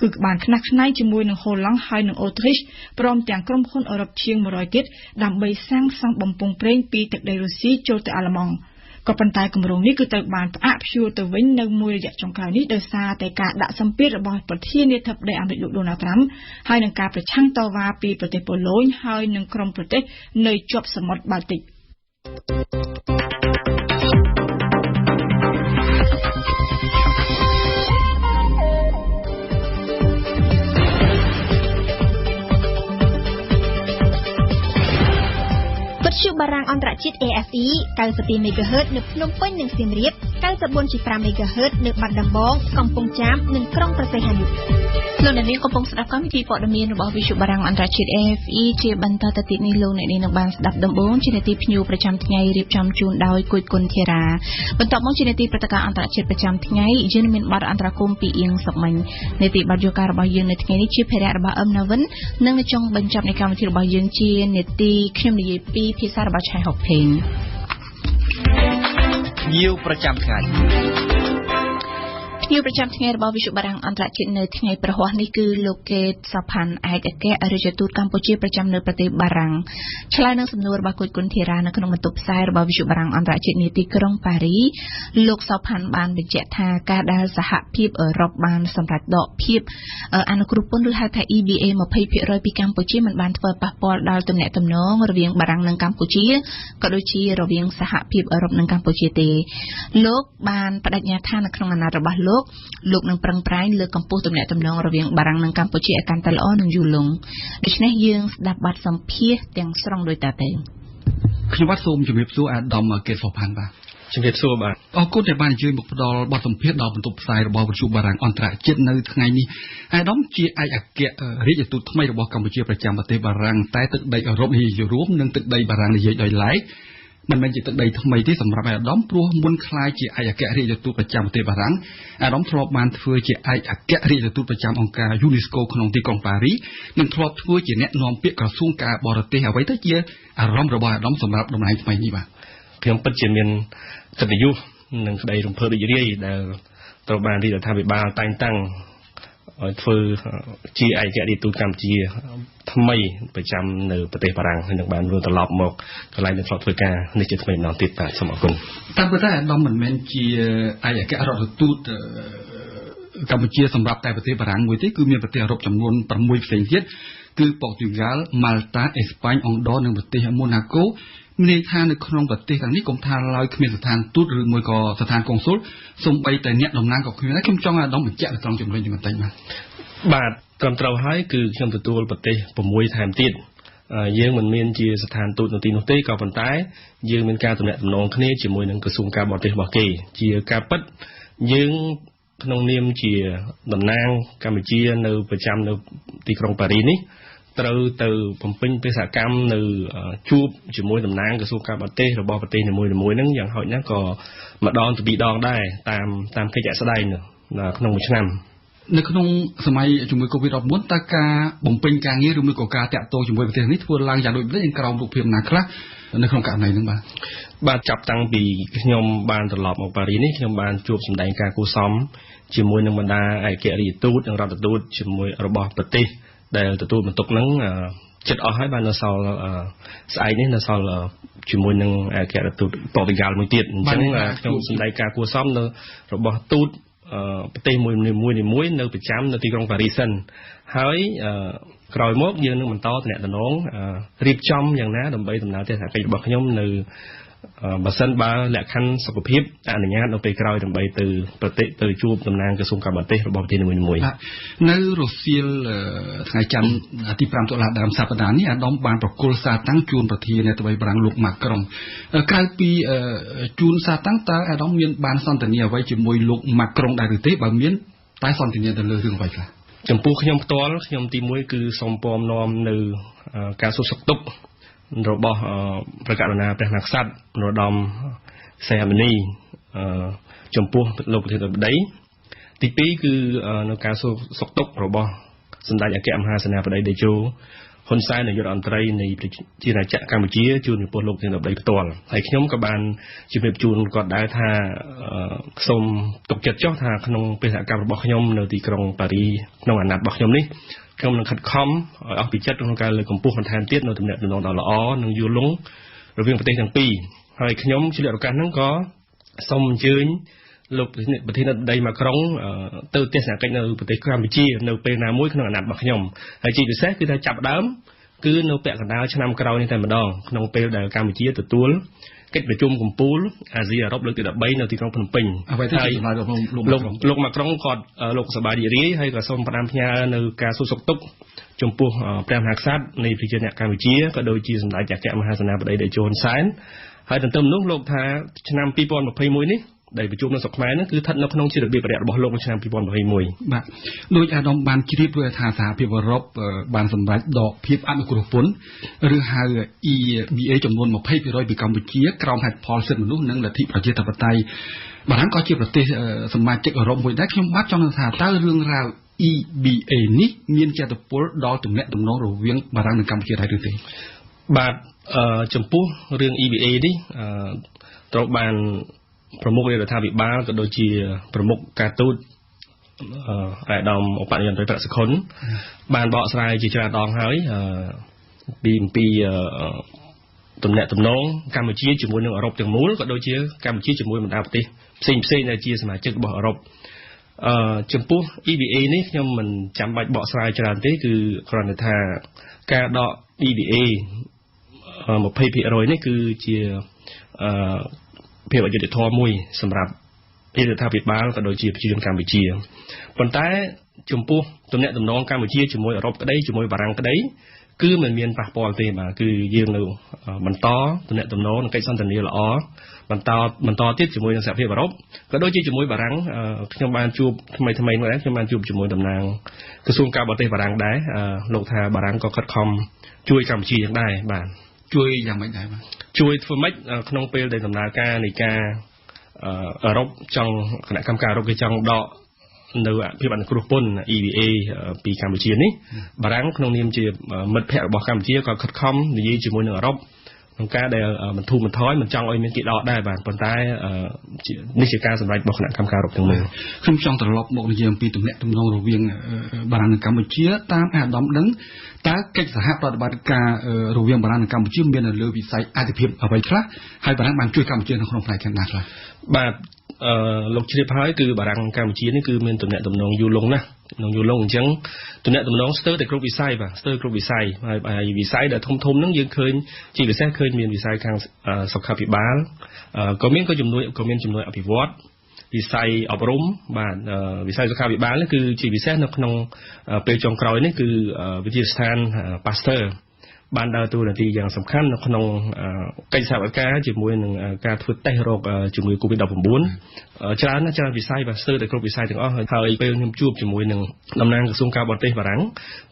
គឺបានខ្នះខ្នែងជាមួយនឹងហូឡង់ហើយនិងអូទ្រីសព្រមទាំងក្រុមហ៊ុនអឺរ៉ុបជាង100ទៀតដើម្បីសាងសង់បំពង់ប្រេងពីទឹកដីរុស្ស៊ីចូលទៅអាល្លឺម៉ង់ក៏ប៉ុន្តែគម្រោងនេះគឺត្រូវបានផ្អាកព្យួរទៅវិញនៅមួយរយៈចុងក្រោយនេះដោយសារតែការដាក់សម្ពាធរបស់ប្រធានាធិបតីអាមេរិកលោក Donald Trump ហើយនឹងការប្រឆាំងតវ៉ាពីប្រទេសប៉ូឡូញហើយនិងក្រុមប្រទេសនៅជាប់សមុទ្របាល់ទិកបារាំងអន្តរជាតិ AFE 92 MHz នៅភ្នំពេញនិងសៀមរាប 94.5 MHz នៅបាត់ដំបងកំពង់ចាមនិងក្រុងព្រះសីហនុលោកអ្នកនាងកំពុងស្ដាប់កម្មវិធីព័ត៌មានរបស់វិទ្យុបារាំងអន្តរជាតិ AFE ជាបន្តទៅទៀតនេះលោកអ្នកនាងនឹងបានស្ដាប់ដំបូងជានាទីភ្ញៀវប្រចាំថ្ងៃរៀបចំជូនដោយគួយគុណធារាបន្ទាប់មកជានាទីព្រឹត្តិការណ៍អន្តរជាតិប្រចាំថ្ងៃយើងមានបទអន្តរកម្មពីអៀងសុកមិញនាទីបទយោការរបស់យើងនៅថ្ងៃនេះជាភារៈរបស់អឹមណាវិននិងនៅចុងបញ្ចប់នៃកម្មវិធីរបស់យើងជានាទីខ្ញុំនិយាយពីភាសារបស់ឆៃហុកភេងភ្ញៀវប្រចាំថ្ងៃភ្ញៀវប្រចាំថ្ងៃរបស់វិទ្យុបារាំងអន្តរជាតិនៅថ្ងៃប្រហ័សនេះគឺលោកកេតសផាន់ឯកអគ្គរដ្ឋទូតកម្ពុជាប្រចាំនៅប្រទេសបារាំងឆ្លើយនឹងសំណួររបស់គុណធារានៅក្នុងបន្ទប់ផ្សាយរបស់វិទ្យុបារាំងអន្តរជាតិនាទីក្រុងប៉ារីលោកសផាន់បានបញ្ជាក់ថាការដែលសហភាពអឺរ៉ុបបានសម្រេចដកភាពអនុគ្រោះពន្ធឬហៅថា EBA 20% ពីកម្ពុជាមិនបានធ្វើប៉ះពាល់ដល់ទំនាក់ទំនងរវាងបារាំងនិងកម្ពុជាក៏ដូចជារវាងសហភាពអឺរ៉ុបនិងកម្ពុជាទេលោកបានបដិញ្ញាថានៅក្នុងអាណត្តិរបស់លោកនឹងប្រឹងប្រែងលើកកម្ពស់ទំនាក់ទំនងរវាងបារាំងនិងកម្ពុជាឲ្យកាន់តែល្អនិងយូរលង់ដូច្នេះយើងស្ដាប់បទសម្ភាសន៍ទាំងស្រុងដូចតទៅខ្ញុំបាទសូមជម្រាបសួរអាដាមកេតសុផាន់បាទជំរាបសួរបាទអរគុណដែលបានអញ្ជើញមកផ្ដល់បទសម្ភាសន៍ដល់បន្ទប់ផ្សាយរបស់វិទ្យុបារាំងអន្តរជាតិនៅថ្ងៃនេះអាដាមជាឯកអគ្គរដ្ឋទូតថ្មីរបស់កម្ពុជាប្រចាំប្រទេសបារាំងតែទឹកដីអឺរ៉ុបនិយាយរួមនិងទឹកដីបារាំងនិយាយដោយឡែក មិនមែនជាទឹកដីថ្មីទេសម្រាប់អាដាមព្រោះមុនខ្លាយជាឯកអគ្គរដ្ឋទូតប្រចាំប្រទេសបារាំងអាដាមធ្លាប់បានធ្វើជាឯកអគ្គរដ្ឋទូតប្រចាំអង្គការ UNESCO ក្នុងទីក្រុងប៉ារីសនិងធ្លាប់ធ្វើជាអ្នកនាំពាក្យក្រសួងការបរទេសអ្វីទៅជាអារម្មណ៍របស់អាដាមសម្រាប់តំណែងថ្មីនេះបាទខ្ញុំពិតជាមានកិត្តិយសនិងក្តីរំភើបរីករាយដែលត្រូវបានរដ្ឋាភិបាលតែងតាំងឲ្យធ្វើជាឯកអគ្គរដ្ឋទូតកម្ពុជាថ្មីប្រចាំនៅប្រទេសបារាំងហើយនឹងបានវិលត្រឡប់មកកន្លែងដែលធ្លាប់ធ្វើការនេះជាថ្មីម្ដងទៀតបាទសូមអរគុណតាមពិតអាដាមមិនមែនជាឯកអគ្គរដ្ឋទូតកម្ពុជាសម្រាប់តែប្រទេសបារាំងមួយទេគឺមានប្រទេសអឺរ៉ុបចំនួន6ផ្សេងទៀតគឺប៉ូទុយហ្គាល់ម៉ាល់តាអេស្ប៉ាញអង់ដោនិងប្រទេសម៉ូណាកូមានន័យថានៅក្នុងប្រទេសទាំងនេះកុំថាឡើយគ្មានស្ថានទូតឬមួយក៏ស្ថានកុងស៊ុលសូម្បីតែអ្នកតំណាងក៏គ្មានដែរខ្ញុំចង់ឲ្យអាដាមបញ្ជាក់នៅត្រង់ចំណុចនេះបន្តិចបាទត្រឹមត្រូវហើយគឺខ្ញុំទទួលប្រទេស6ថែមទៀតយើងមិនមានជាស្ថានទូតនៅទីនោះទេក៏ប៉ុន្តែយើងមានការទំនាក់ទំនងគ្នាជាមួយនឹងក្រសួងការបរទេសរបស់គេជាការពិតយើងក្នុងនាមជាតំណាងកម្ពុជានៅប្រចាំនៅទីក្រុងប៉ារីសនេះត្រូវទៅបំពេញបេសកកម្មនៅជួបជាមួយតំណាងក្រសួងការបរទេសរបស់ប្រទេសនីមួយៗហ្នឹងយ៉ាងហោចណាស់ក៏ម្ដងទៅពីរដងដែរតាមកិច្ចស្ដែងក្នុងមួយឆ្នាំនៅក្នុងសម័យជំងឺ Covid-19 តើការបំពេញការងារឬមួយក៏ការតាក់ទងជាមួយប្រទេសនេះធ្វើឡើងយ៉ាងដូចម្តេចក្រោមរូបភាពណាខ្លះនៅក្នុងករណីហ្នឹងបាទចាប់តាំងពីខ្ញុំបានត្រឡប់មកប៉ារីសនេះខ្ញុំបានជួបសម្ដែងការគួសមជាមួយនឹងបណ្ដាឯកអគ្គរដ្ឋទូតនិងរដ្ឋទូតជាមួយរបស់ប្រទេសដែលទទួលបន្ទុកហ្នឹងចិត្តអស់ហើយបាននៅសល់ស្អែកនេះនៅសល់ជាមួយនឹងឯកអគ្គរដ្ឋទូតប៉ូទុយហ្គាល់មួយទៀតអញ្ចឹងខ្ញុំសម្ដែងការគួសមនៅរបស់ទូតប្រទេសមួយនៅប្រចាំនៅទីក្រុងប៉ារីសសិនហើយក្រោយមកយើងនឹងបន្តតំណែងរៀបចំយ៉ាងណាដើម្បីដំណើរទស្សនកិច្ចរបស់ខ្ញុំនៅបើសិនបើលក្ខខណ្ឌសុខភាពអនុញ្ញាតនៅពេលក្រោយដើម្បីទៅប្រទេសទៅជួបតំណាងក្រសួងការបរទេសរបស់ប្រទេសនីមួយៗនៅរសៀលថ្ងៃច័ន្ទទី5តុលាដើមសប្តាហ៍នេះអាដាមបានប្រគល់សារតាំងជូនប្រធានាធិបតីបារាំងលោកម៉ាក្រុងក្រៅពីជូនសារតាំងតើអាដាមមានបានសន្ទនាអ្វីជាមួយលោកម៉ាក្រុងដែរឬទេបើមានតែសន្ទនាទៅលើរឿងអ្វីខ្លះចំពោះខ្ញុំផ្ទាល់ខ្ញុំទី1គឺសូមពំនាំនៅការសួរសុខទុក្ខរបស់ព្រះករុណាព្រះមហាក្សត្រនរោត្តមសីហមុនីចំពោះលោកប្រធានាធិបតីទី2គឺនៅការសួរសុខទុក្ខរបស់សម្ដេចអគ្គមហាសេនាបតីតេជោហ៊ុនសែននាយករដ្ឋមន្ត្រីនៃប្រជាណាចក្រកម្ពុជាជូនចំពោះលោកប្រធានាធិបតីផ្ទាល់ហើយខ្ញុំក៏បានជម្រាបជូនគាត់ដែរថាសូមទុកចិត្តចុះថាក្នុងបេសកកម្មរបស់ខ្ញុំនៅទីក្រុងប៉ារីក្នុងអាណត្តិរបស់ខ្ញុំនេះខ្ញុំនឹងខិតខំឲ្យអស់ពីចិត្តក្នុងការលើកកម្ពស់បន្ថែមទៀតនៅទំនាក់ទំនងដ៏ល្អនិងយូរលង់រវាងប្រទេសទាំងពីរហើយខ្ញុំឆ្លៀតឱកាសហ្នឹងក៏សូមអញ្ជើញលោកប្រធានាធិបតីម៉ាក្រុងទៅទស្សនកិច្ចនៅប្រទេសកម្ពុជានៅពេលណាមួយក្នុងអាណត្តិរបស់ខ្ញុំហើយជាពិសេសគឺថាចាប់ដើមគឺនៅពាក់កណ្ដាលឆ្នាំក្រោយនេះតែម្ដងក្នុងពេលដែលកម្ពុជាទទួលកិច្ចប្រជុំកំពូលអាស៊ីអឺរ៉ុបលើកទី13នៅទីក្រុងភ្នំពេញហើយលោកម៉ាក្រុងគាត់លោកសប្បាយរីករាយហើយក៏សូមផ្ដាំផ្ញើនៅការសួរសុខទុក្ខចំពោះព្រះមហាក្សត្រនៃប្រជាជនកម្ពុជាក៏ដូចជាសម្ដេចអគ្គមហាសេនាបតីតេជោហ៊ុនសែនហើយទន្ទឹមនោះលោកថាឆ្នាំ2021នេះដែលប្រជុំនៅស្រុកខ្មែរហ្នឹងគឺស្ថិតនៅក្នុងជារបៀបបរិយារបស់លោកនៅឆ្នាំ2021បាទដោយអាដាមបានជ្រាបរួចថាសហភាពអឺរ៉ុបបានសម្រេចដកភាពអនុគ្រោះពន្ធឬហៅ EBA ចំនួន 20% ពីកម្ពុជាក្រោមហេតុផលសិទ្ធិមនុស្សនិងលទ្ធិប្រជាធិបតេយ្យបារាំងក៏ជាប្រទេសសមាជិកអឺរ៉ុបមួយដែរខ្ញុំបាទចង់នឹងថាតើរឿងរ៉ាវ EBA នេះមានចតុពលដល់ទំនាក់ទំនងរវាងបារាំងនិងកម្ពុជាដែរឬទេបាទចំពោះរឿង EBA នេះត្រូវបានប្រមុខរដ្ឋាភិបាលក៏ដូចជាប្រមុខការទូតអាដាមឧបនាយករដ្ឋមន្ត្រីប្រាក់សុខុនបានបកស្រាយជាច្រើនដងហើយពីទំនាក់ទំនងកម្ពុជាជាមួយនឹងអឺរ៉ុបទាំងមូលក៏ដូចជាកម្ពុជាជាមួយបណ្ដាប្រទេសផ្សេងៗដែលជាសមាជិករបស់អឺរ៉ុបចំពោះ EBA នេះខ្ញុំមិនចាំបាច់បកស្រាយច្រើនទេគឺគ្រាន់តែថាការដក EBA 20% នេះគឺជាភាពអយុត្តិធម៌មួយសម្រាប់រដ្ឋាភិបាលក៏ដូចជាប្រជាជនកម្ពុជាប៉ុន្តែចំពោះទំនាក់ទំនងកម្ពុជាជាមួយអឺរ៉ុបក្តីជាមួយបារាំងក្តីគឺមិនមានប៉ះពាល់ទេបាទគឺយើងនៅបន្តទំនាក់ទំនងនិងកិច្ចសន្ទនាល្អបន្តទៀតជាមួយនឹងសហភាពអឺរ៉ុបក៏ដូចជាជាមួយបារាំងខ្ញុំបានជួបថ្មីមកដែរខ្ញុំបានជួបជាមួយតំណាងក្រសួងការបរទេសបារាំងដែរលោកថាបារាំងក៏ខិតខំជួយកម្ពុជាយ៉ាងដែរបាទជួយយ៉ាងម៉េចដែរបាទ ជួយធ្វើម៉េចក្នុងពេលដែលដំណើរការនៃការអឺរ៉ុបចង់គណៈកម្មការអឺរ៉ុបគេចង់ដកនៅភាពអនុគ្រោះពន្ធ EVA ពីកម្ពុជានេះបារាំងក្នុងនាមជាមិត្តភ័ក្តិរបស់កម្ពុជាក៏ខិតខំនិយាយជាមួយនឹងអឺរ៉ុបក្នុងការដែលបន្ធូរបន្ថយមិនចង់ឲ្យមានគេដកដែរបាទប៉ុន្តែនេះជាការសម្រេចរបស់គណៈកម្មការអឺរ៉ុបទាំងមូលខ្ញុំចង់ត្រឡប់មកនិយាយអំពីទំនាក់ទំនងរវាងបារាំងនិងកម្ពុជាតាមអាដាមដឹងតើកិច្ចសហប្រតិបត្តិការរវាងបារាំងនិងកម្ពុជាមាននៅលើវិស័យអធិភាពអ្វីខ្លះហើយបារាំងបានជួយកម្ពុជានៅក្នុងផ្នែកខាងណាខ្លះបាទលោកជ្រាបហើយគឺបារាំងកម្ពុជានេះគឺមានទំនាក់ទំនងយូរលង់ណាស់ក្នុងយូរលង់អញ្ចឹងទំនាក់ទំនងស្ទើរតែគ្រប់វិស័យបាទស្ទើរគ្រប់វិស័យហើយវិស័យដែលធំហ្នឹងយើងឃើញជាពិសេសឃើញមានវិស័យខាងសុខាភិបាលក៏មានជំនួយអភិវឌ្ឍវិស័យអប់រំបាទវិស័យសុខាភិបាលនេះគឺជាពិសេសនៅក្នុងពេលចុងក្រោយនេះគឺវិទ្យាស្ថាន Pasteur បានដើរតួនាទីយ៉ាងសំខាន់នៅក្នុងកិច្ចសហប្រតិបត្តិការជាមួយនឹងការធ្វើតេស្តរោគជំងឺ COVID-19 ច្រើនវិស័យបាទស្ទើរតែគ្រប់វិស័យទាំងអស់ហើយពេលខ្ញុំជួបជាមួយនឹងតំណាងក្រសួងការបរទេសបារាំង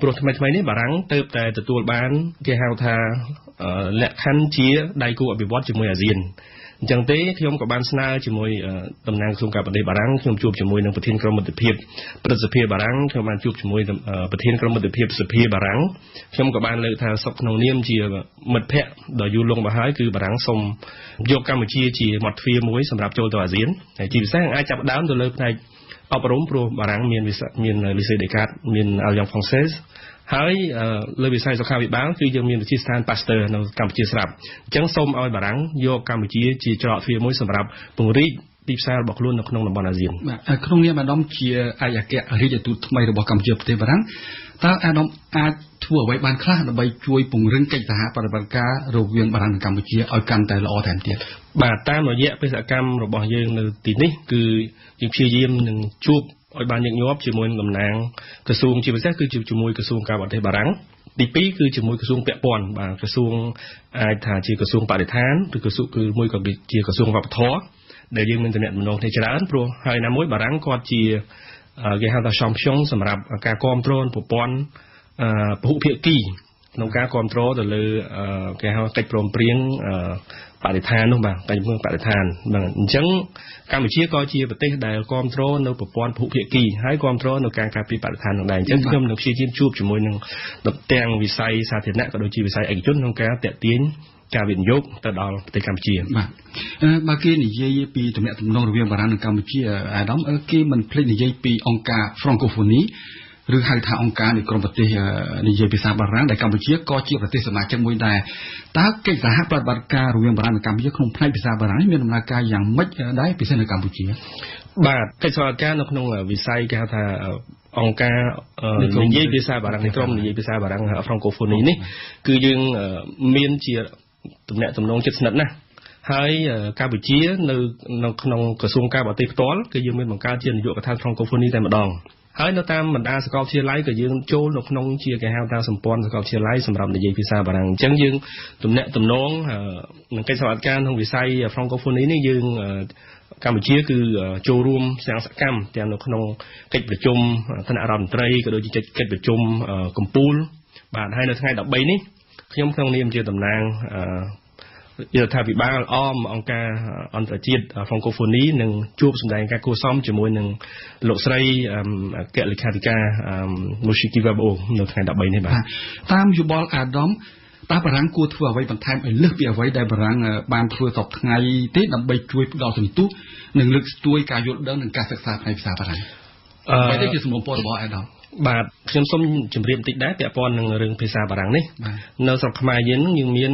ព្រោះថ្មីនេះបារាំងទៅតែទទួលបានគេហៅថាលក្ខខណ្ឌជាដៃគូអភិវឌ្ឍជាមួយអាស៊ានអញ្ចឹងទេខ្ញុំក៏បានស្នើជាមួយតំណាងក្រសួងការបរទេសបារាំងខ្ញុំជួបជាមួយនឹងប្រធានក្រុមមិត្តភាពព្រឹទ្ធសភាបារាំងខ្ញុំបានជួបជាមួយប្រធានក្រុមមិត្តភាពសភាបារាំងខ្ញុំក៏បានលើកថាសុខក្នុងនាមជាមិត្តភ័ក្តិដ៏យូរលង់មកហើយគឺបារាំងសូមយកកម្ពុជាជាមាត់ទ្វារមួយសម្រាប់ចូលទៅអាស៊ានហើយជាពិសេសអាចចាប់ផ្ដើមទៅលើផ្នែកអប់រំព្រោះបារាំងមានលីសេដេកាតមាន Alliance Française ហើយលើវិស័យសុខាភិបាលគឺយើងមានវិទ្យាស្ថាន Pasteur នៅកម្ពុជាស្រាប់អញ្ចឹងសូមឲ្យបារាំងយកកម្ពុជាជាច្រកទ្វារមួយសម្រាប់ពង្រីកទីផ្សាររបស់ខ្លួននៅក្នុងតំបន់អាស៊ានបាទក្នុងនាមអាដាមជាឯកអគ្គរដ្ឋទូតថ្មីរបស់កម្ពុជាប្រទេសបារាំងតើអាដាមអាចធ្វើអ្វីបានខ្លះដើម្បីជួយពង្រឹងកិច្ចសហប្រតិបត្តិការរវាងបារាំងនិងកម្ពុជាឲ្យកាន់តែល្អថែមទៀតបាទតាមរយៈបេសកកម្មរបស់យើងនៅទីនេះគឺយើងព្យាយាមនឹងជួបឲ្យបានញឹកញាប់ជាមួយនឹងតំណាងក្រសួងជាពិសេសគឺជាមួយក្រសួងការបរទេសបារាំងទី2គឺជាមួយក្រសួងពាក់ព័ន្ធបាទក្រសួងអាចថាជាក្រសួងបរិស្ថានឬក្រសួងគឺមួយក៏ជាក្រសួងវប្បធម៌ដែលយើងមានតំណែងគ្នាច្រើនព្រោះហើយណាមួយបារាំងគាត់ជាគេហៅថា champion សម្រាប់ការគ្រប់គ្រងប្រព័ន្ធពហុភាគីក្នុងការគ្រប់គ្រងទៅលើគេហៅកិច្ចព្រមព្រៀងបរិស្ថាននោះបាទកិច្ចព្រមព្រៀងបរិស្ថានបាទអញ្ចឹងកម្ពុជាក៏ជាប្រទេសដែលគ្រប់គ្រងនៅប្រព័ន្ធពហុភាគីហើយគ្រប់គ្រងនៅការការពារបរិស្ថាននោះដែរអញ្ចឹងខ្ញុំនឹងព្យាយាមជួបជាមួយនឹងទាំងវិស័យសាធារណៈក៏ដូចជាវិស័យឯកជនក្នុងការតាក់ទាញការវិនិយោគទៅដល់ប្រទេសកម្ពុជាបាទបើគេនិយាយពីទំនាក់ទំនងរវាងបារាំងនិងកម្ពុជាអាដាមគេមិនភ្លេចនិយាយពីអង្គការ Francophonie ឬហៅថាអង្គការនៃក្រមប្រទេសនិយាយភាសាបារាំងដែលកម្ពុជាក៏ជាប្រទេសសមាជិកមួយដែរតើកិច្ចសហប្រតិបត្តិការរវាងបារាំងនិងកម្ពុជាក្នុងផ្នែកភាសាបារាំងមានដំណើរការយ៉ាងម៉េចដែរពិសេសនៅកម្ពុជាបាទកិច្ចសហការនៅក្នុងវិស័យគេហៅថាអង្គការនិយាយភាសាបារាំងនៃក្រមនិយាយភាសាបារាំង Francophonie នេះគឺយើងមានជាទំនាក់ទំនងជិតស្និទ្ធណាស់ហើយកម្ពុជានៅក្នុងក្រសួងការបរទេសផ្ទាល់គឺយើងមានបង្កើតជានាយកដ្ឋាន Francophonie តែម្ដងហើយនៅតាមបណ្ដាសាកលវិទ្យាល័យក៏យើងចូលនៅក្នុងជាគេហៅថាសម្ព័ន្ធសាកលវិទ្យាល័យសម្រាប់និយាយភាសាបារាំងអញ្ចឹងយើងទំនាក់ទំនងនឹងកិច្ចសហការក្នុងវិស័យ Francophonie នេះយើងកម្ពុជាគឺចូលរួមយ៉ាងសកម្មទាំងនៅក្នុងកិច្ចប្រជុំថ្នាក់រដ្ឋមន្ត្រីក៏ដូចជាកិច្ចប្រជុំកំពូលបាទហើយនៅថ្ងៃ13នេះខ្ញុំក្នុងនាមជាតំណាងរដ្ឋាភិបាលអមអង្គការអន្តរជាតិ Francophonie នឹងជួបសម្ដែងការគួរសមជាមួយនឹងលោកស្រីអគ្គលេខាធិការ Moshiki Wabo នៅថ្ងៃ13នេះបាទតាមយោបល់អាដាមតើបារាំងគួរធ្វើអ្វីបន្ថែមឲ្យលើសពីអ្វីដែលបារាំងបានធ្វើសពថ្ងៃទេដើម្បីជួយផ្ដល់សន្ទុះនិងលើកស្ទួយការយល់ដឹងនិងការសិក្សាផ្នែកភាសាបារាំងអ្វីដែលជាសំណួររបស់អាដាមបាទខ្ញុំសូមជម្រាបបន្តិចដែរពាក់ព័ន្ធនឹងរឿងភាសាបារាំងនេះនៅស្រុកខ្មែរយើងមាន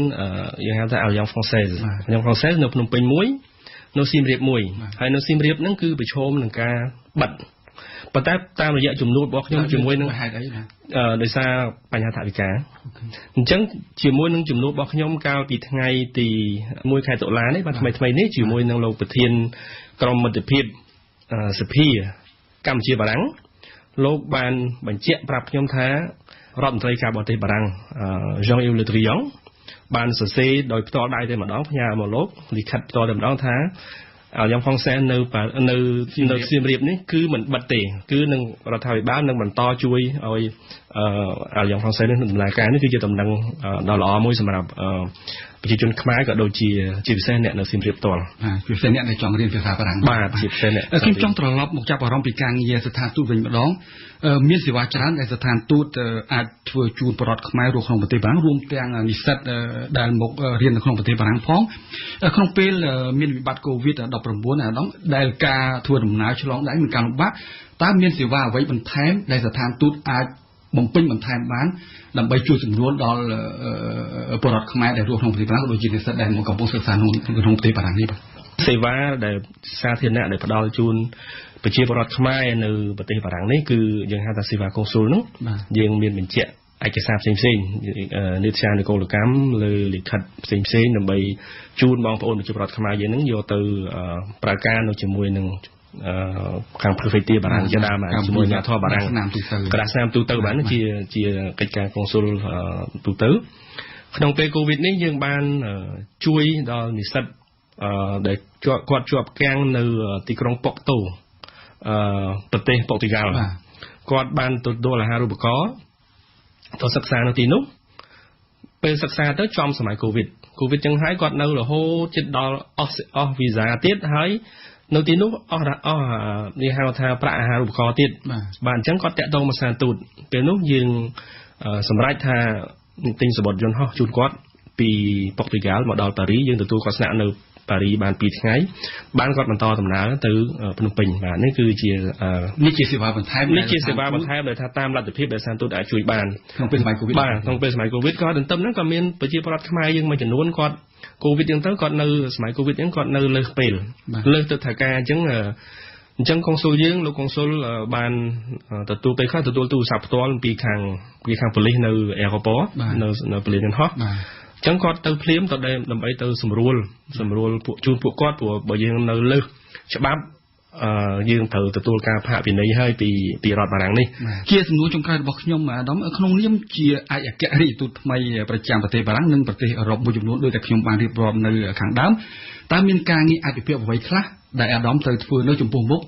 យើងហៅថា Alliance Française នៅភ្នំពេញមួយនៅសៀមរាបមួយហើយនៅសៀមរាបហ្នឹងគឺប្រឈមនឹងការបិទប៉ុន្តែតាមរយៈជំនួបរបស់ខ្ញុំជាមួយនឹងហេតុអីណាដោយសារបញ្ហាថវិកាអញ្ចឹងជាមួយនឹងជំនួបរបស់ខ្ញុំកាលពីថ្ងៃទី1ខែតុលានេះបាទថ្មីនេះជាមួយនឹងលោកប្រធានក្រុមមិត្តភាពសភាកម្ពុជាបារាំងលោកបានបញ្ជាក់ប្រាប់ខ្ញុំថារដ្ឋមន្ត្រីការបរទេសបារាំង Jean-Yves Le Drian បានសរសេរដោយផ្ទាល់ដៃតែម្ដងផ្ញើមកលោកលិខិតផ្ទាល់តែម្ដងថាយ៉ាងផងសែននៅសៀមរាបនេះគឺមិនបិទទេគឺនឹងរដ្ឋាភិបាលនឹងបន្តជួយឲ្យ អាលយ៉ាងផងនេះដំណើរការនេះគឺជាដំណឹងដ៏ល្អមួយសម្រាប់ប្រជាជនខ្មែរក៏ដូចជាពិសេសអ្នកនៅសៀមរាបផ្ទាល់ពិសេសអ្នកដែលចង់រៀនភាសាបារាំងបាទជាពិសេសអ្នកខ្ញុំចង់ត្រឡប់មកចាប់អារម្មណ៍ពីការងារស្ថានទូតវិញម្ដងមានសេវាច្រើនដែលស្ថានទូតអាចធ្វើជូនប្រជាពលរដ្ឋខ្មែររស់ក្នុងប្រទេសបារាំងរួមទាំងនិស្សិតដែលមករៀននៅក្នុងប្រទេសបារាំងផងក្នុងពេលមានវិបត្តិ COVID-19 អាដាមដែលការធ្វើដំណើរឆ្លងដែនមានការលំបាកតើមានសេវាអ្វីបន្ថែមដែលស្ថានទូតអាចបំពេញបន្ថែមបានដើម្បីជួយសម្រួលដល់ប្រជាពលរដ្ឋខ្មែរដែលរស់ក្នុងប្រទេសបារាំងដូចជានិស្សិតដែលមកកំពុងសិក្សាក្នុងប្រទេសបារាំងនេះបាទសេវាដែលសាធារណៈដែលផ្ដល់ជូនប្រជាពលរដ្ឋខ្មែរនៅប្រទេសបារាំងនេះគឺយើងហៅថាសេវាកុងស៊ុលនោះយើងមានបញ្ជាក់ឯកសារផ្សេងៗនីតិនគរកម្មលើលិខិតផ្សេងៗដើម្បីជូនបងប្អូនប្រជាពលរដ្ឋខ្មែរយើងនឹងយកទៅប្រើការនៅជាមួយនឹងខាងប្រទេសបារាំងជាដើមជាមួយអាជ្ញាធរបារាំងក្រាស់ស្នាមទូទៅបានជាកិច្ចការកុងស៊ុលទូទៅក្នុងពេលកូវីដនេះយើងបានជួយដល់និស្សិតដែលគាត់ជាប់គាំងនៅទីក្រុងប៉ុកតូប្រទេសប៉ូទុយហ្គាល់គាត់បានទទួលអាហារូបករណ៍ទៅសិក្សានៅទីនោះពេលសិក្សាទៅចំសម័យកូវីដចឹងហើយគាត់នៅរហូតជិតដល់អស់វីសាទៀតហើយនៅទីនោះអស់នេះហៅថាប្រាក់អាហារូបករណ៍ទៀតបាទអញ្ចឹងគាត់តាក់ទងមកស្ថានទូតពេលនោះយើងសម្រេចថាទិញសម្បត្តិយន្តហោះជូនគាត់ពីប៉ុកទុយហ្គាល់មកដល់ប៉ារីយើងទទួលគាត់ស្នាក់នៅប៉ារីបាន2ថ្ងៃបានគាត់បន្តដំណើរទៅភ្នំពេញបាទនេះគឺជាសេវាបន្ថែមដែលថាតាមលទ្ធភាពដែលស្ថានទូតអាចជួយបានក្នុងពេលសម័យកូវីដបាទក្នុងពេលសម័យកូវីដក៏ទន្ទឹមហ្នឹងក៏មានប្រជាពលរដ្ឋខ្មែរយើងមួយចំនួនគាត់កូវីដអញ្ចឹងទៅគាត់នៅសម័យកូវីដអញ្ចឹងគាត់នៅលើសពេលលើសទៅថាការអញ្ចឹងកុងស៊ុលយើងលោកកុងស៊ុលបានទទួលពេលខ្លះទទួលទូរស័ព្ទផ្ទាល់ពីខាងប៉ូលីសនៅអេរ៉ូប៉នៅប៉ូលីសយន្តហោះអញ្ចឹងគាត់ទៅភ្លាមទៅដើម្បីទៅសម្រួលជូនពួកគាត់ព្រោះបើយើងនៅលើច្បាប់យើងត្រូវទទួលការផាកពិន័យហើយពីរដ្ឋបារាំងនេះជាសំណួរចុងក្រោយរបស់ខ្ញុំអាដាមក្នុងនាមជាឯកអគ្គរដ្ឋទូតថ្មីប្រចាំប្រទេសបារាំងនិងប្រទេសអឺរ៉ុបមួយចំនួនដោយតែខ្ញុំបានរៀបរាប់នៅខាងដើមតើមានការងារអភិភិបអ្វីខ្លះដែលអាដាមត្រូវធ្វើនៅចំពោះមុខ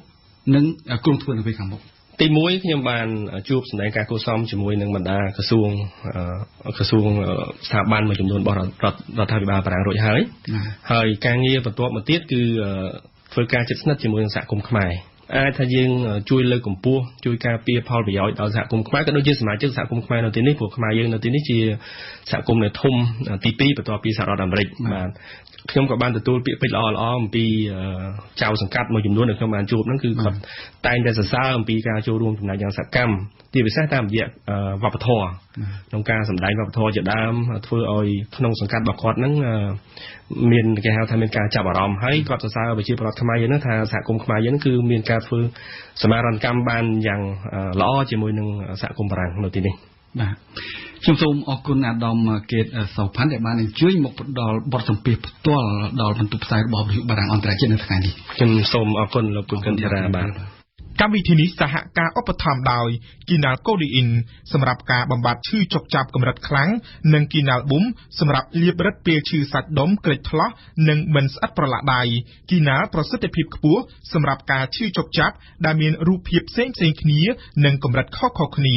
និងគ្រោងធ្វើនៅពេលខាងមុខទី1ខ្ញុំបានជួបសម្ដែងការគួរសមជាមួយនឹងបណ្ដាក្រសួងស្ថាប័នមួយចំនួនរបស់រដ្ឋាភិបាលបារាំងរួចហើយការងារបន្ទាប់មកទៀតគឺធ្វើការជិតស្និទ្ធជាមួយនឹងសហគមន៍ខ្មែរអាចថាយើងជួយលើកកម្ពស់ជួយការពារផលប្រយោជន៍ដល់សហគមន៍ខ្មែរក៏ដូចជាសមាជិកសហគមន៍ខ្មែរនៅទីនេះព្រោះខ្មែរយើងនៅទីនេះជាសហគមន៍ដែលធំទី2បន្ទាប់ពីសហរដ្ឋអាមេរិកបាទខ្ញុំក៏បានទទួលពាក្យពេចន៍ល្អៗអំពីចៅសង្កាត់មួយចំនួនដែលខ្ញុំបានជួបហ្នឹងគឺគាត់តែងតែសរសើរអំពីការចូលរួមចំណែកយ៉ាងសកម្មជាពិសេសតាមរយៈវប្បធម៌ក្នុងការសម្ដែងវប្បធម៌ជាដើមធ្វើឲ្យក្នុងសង្កាត់របស់គាត់ហ្នឹងមានគេហៅថាមានការចាប់អារម្មណ៍ហើយគាត់សរសើរប្រជាពលរដ្ឋខ្មែរយើងហ្នឹងថាសហគមន៍ខ្មែរយើងគឺមានការធ្វើសមាហរណកម្មបានយ៉ាងល្អជាមួយនឹងសហគមន៍បារាំងនៅទីនេះបាទខ្ញុំសូមអរគុណអាដាមកេតសោផាន់ដែលបានអញ្ជើញមកផ្ដល់បទសម្ភាសន៍ផ្ទាល់ដល់បន្ទប់ផ្សាយរបស់វិទ្យុបារាំងអន្តរជាតិនៅថ្ងៃនេះខ្ញុំសូមអរគុណលោកគុណកិនធារាបាទកម្មវិធីនេះសហការឧបត្ថម្ភដោយ Kinal Codeine សម្រាប់ការបំបត្តិឈឺចុកចាប់កម្រិតខ្លាំងនិង Kinal Boom សម្រាប់លាបរឹតពេលឈឺសាច់ដុំក្រិចថ្លោះនិងមិនស្អិតប្រឡាក់ដៃ Kinal ប្រសិទ្ធភាពខ្ពស់សម្រាប់ការឈឺចុកចាប់ដែលមានរូបភាពផ្សេងៗគ្នានិងកម្រិតខុសៗគ្នា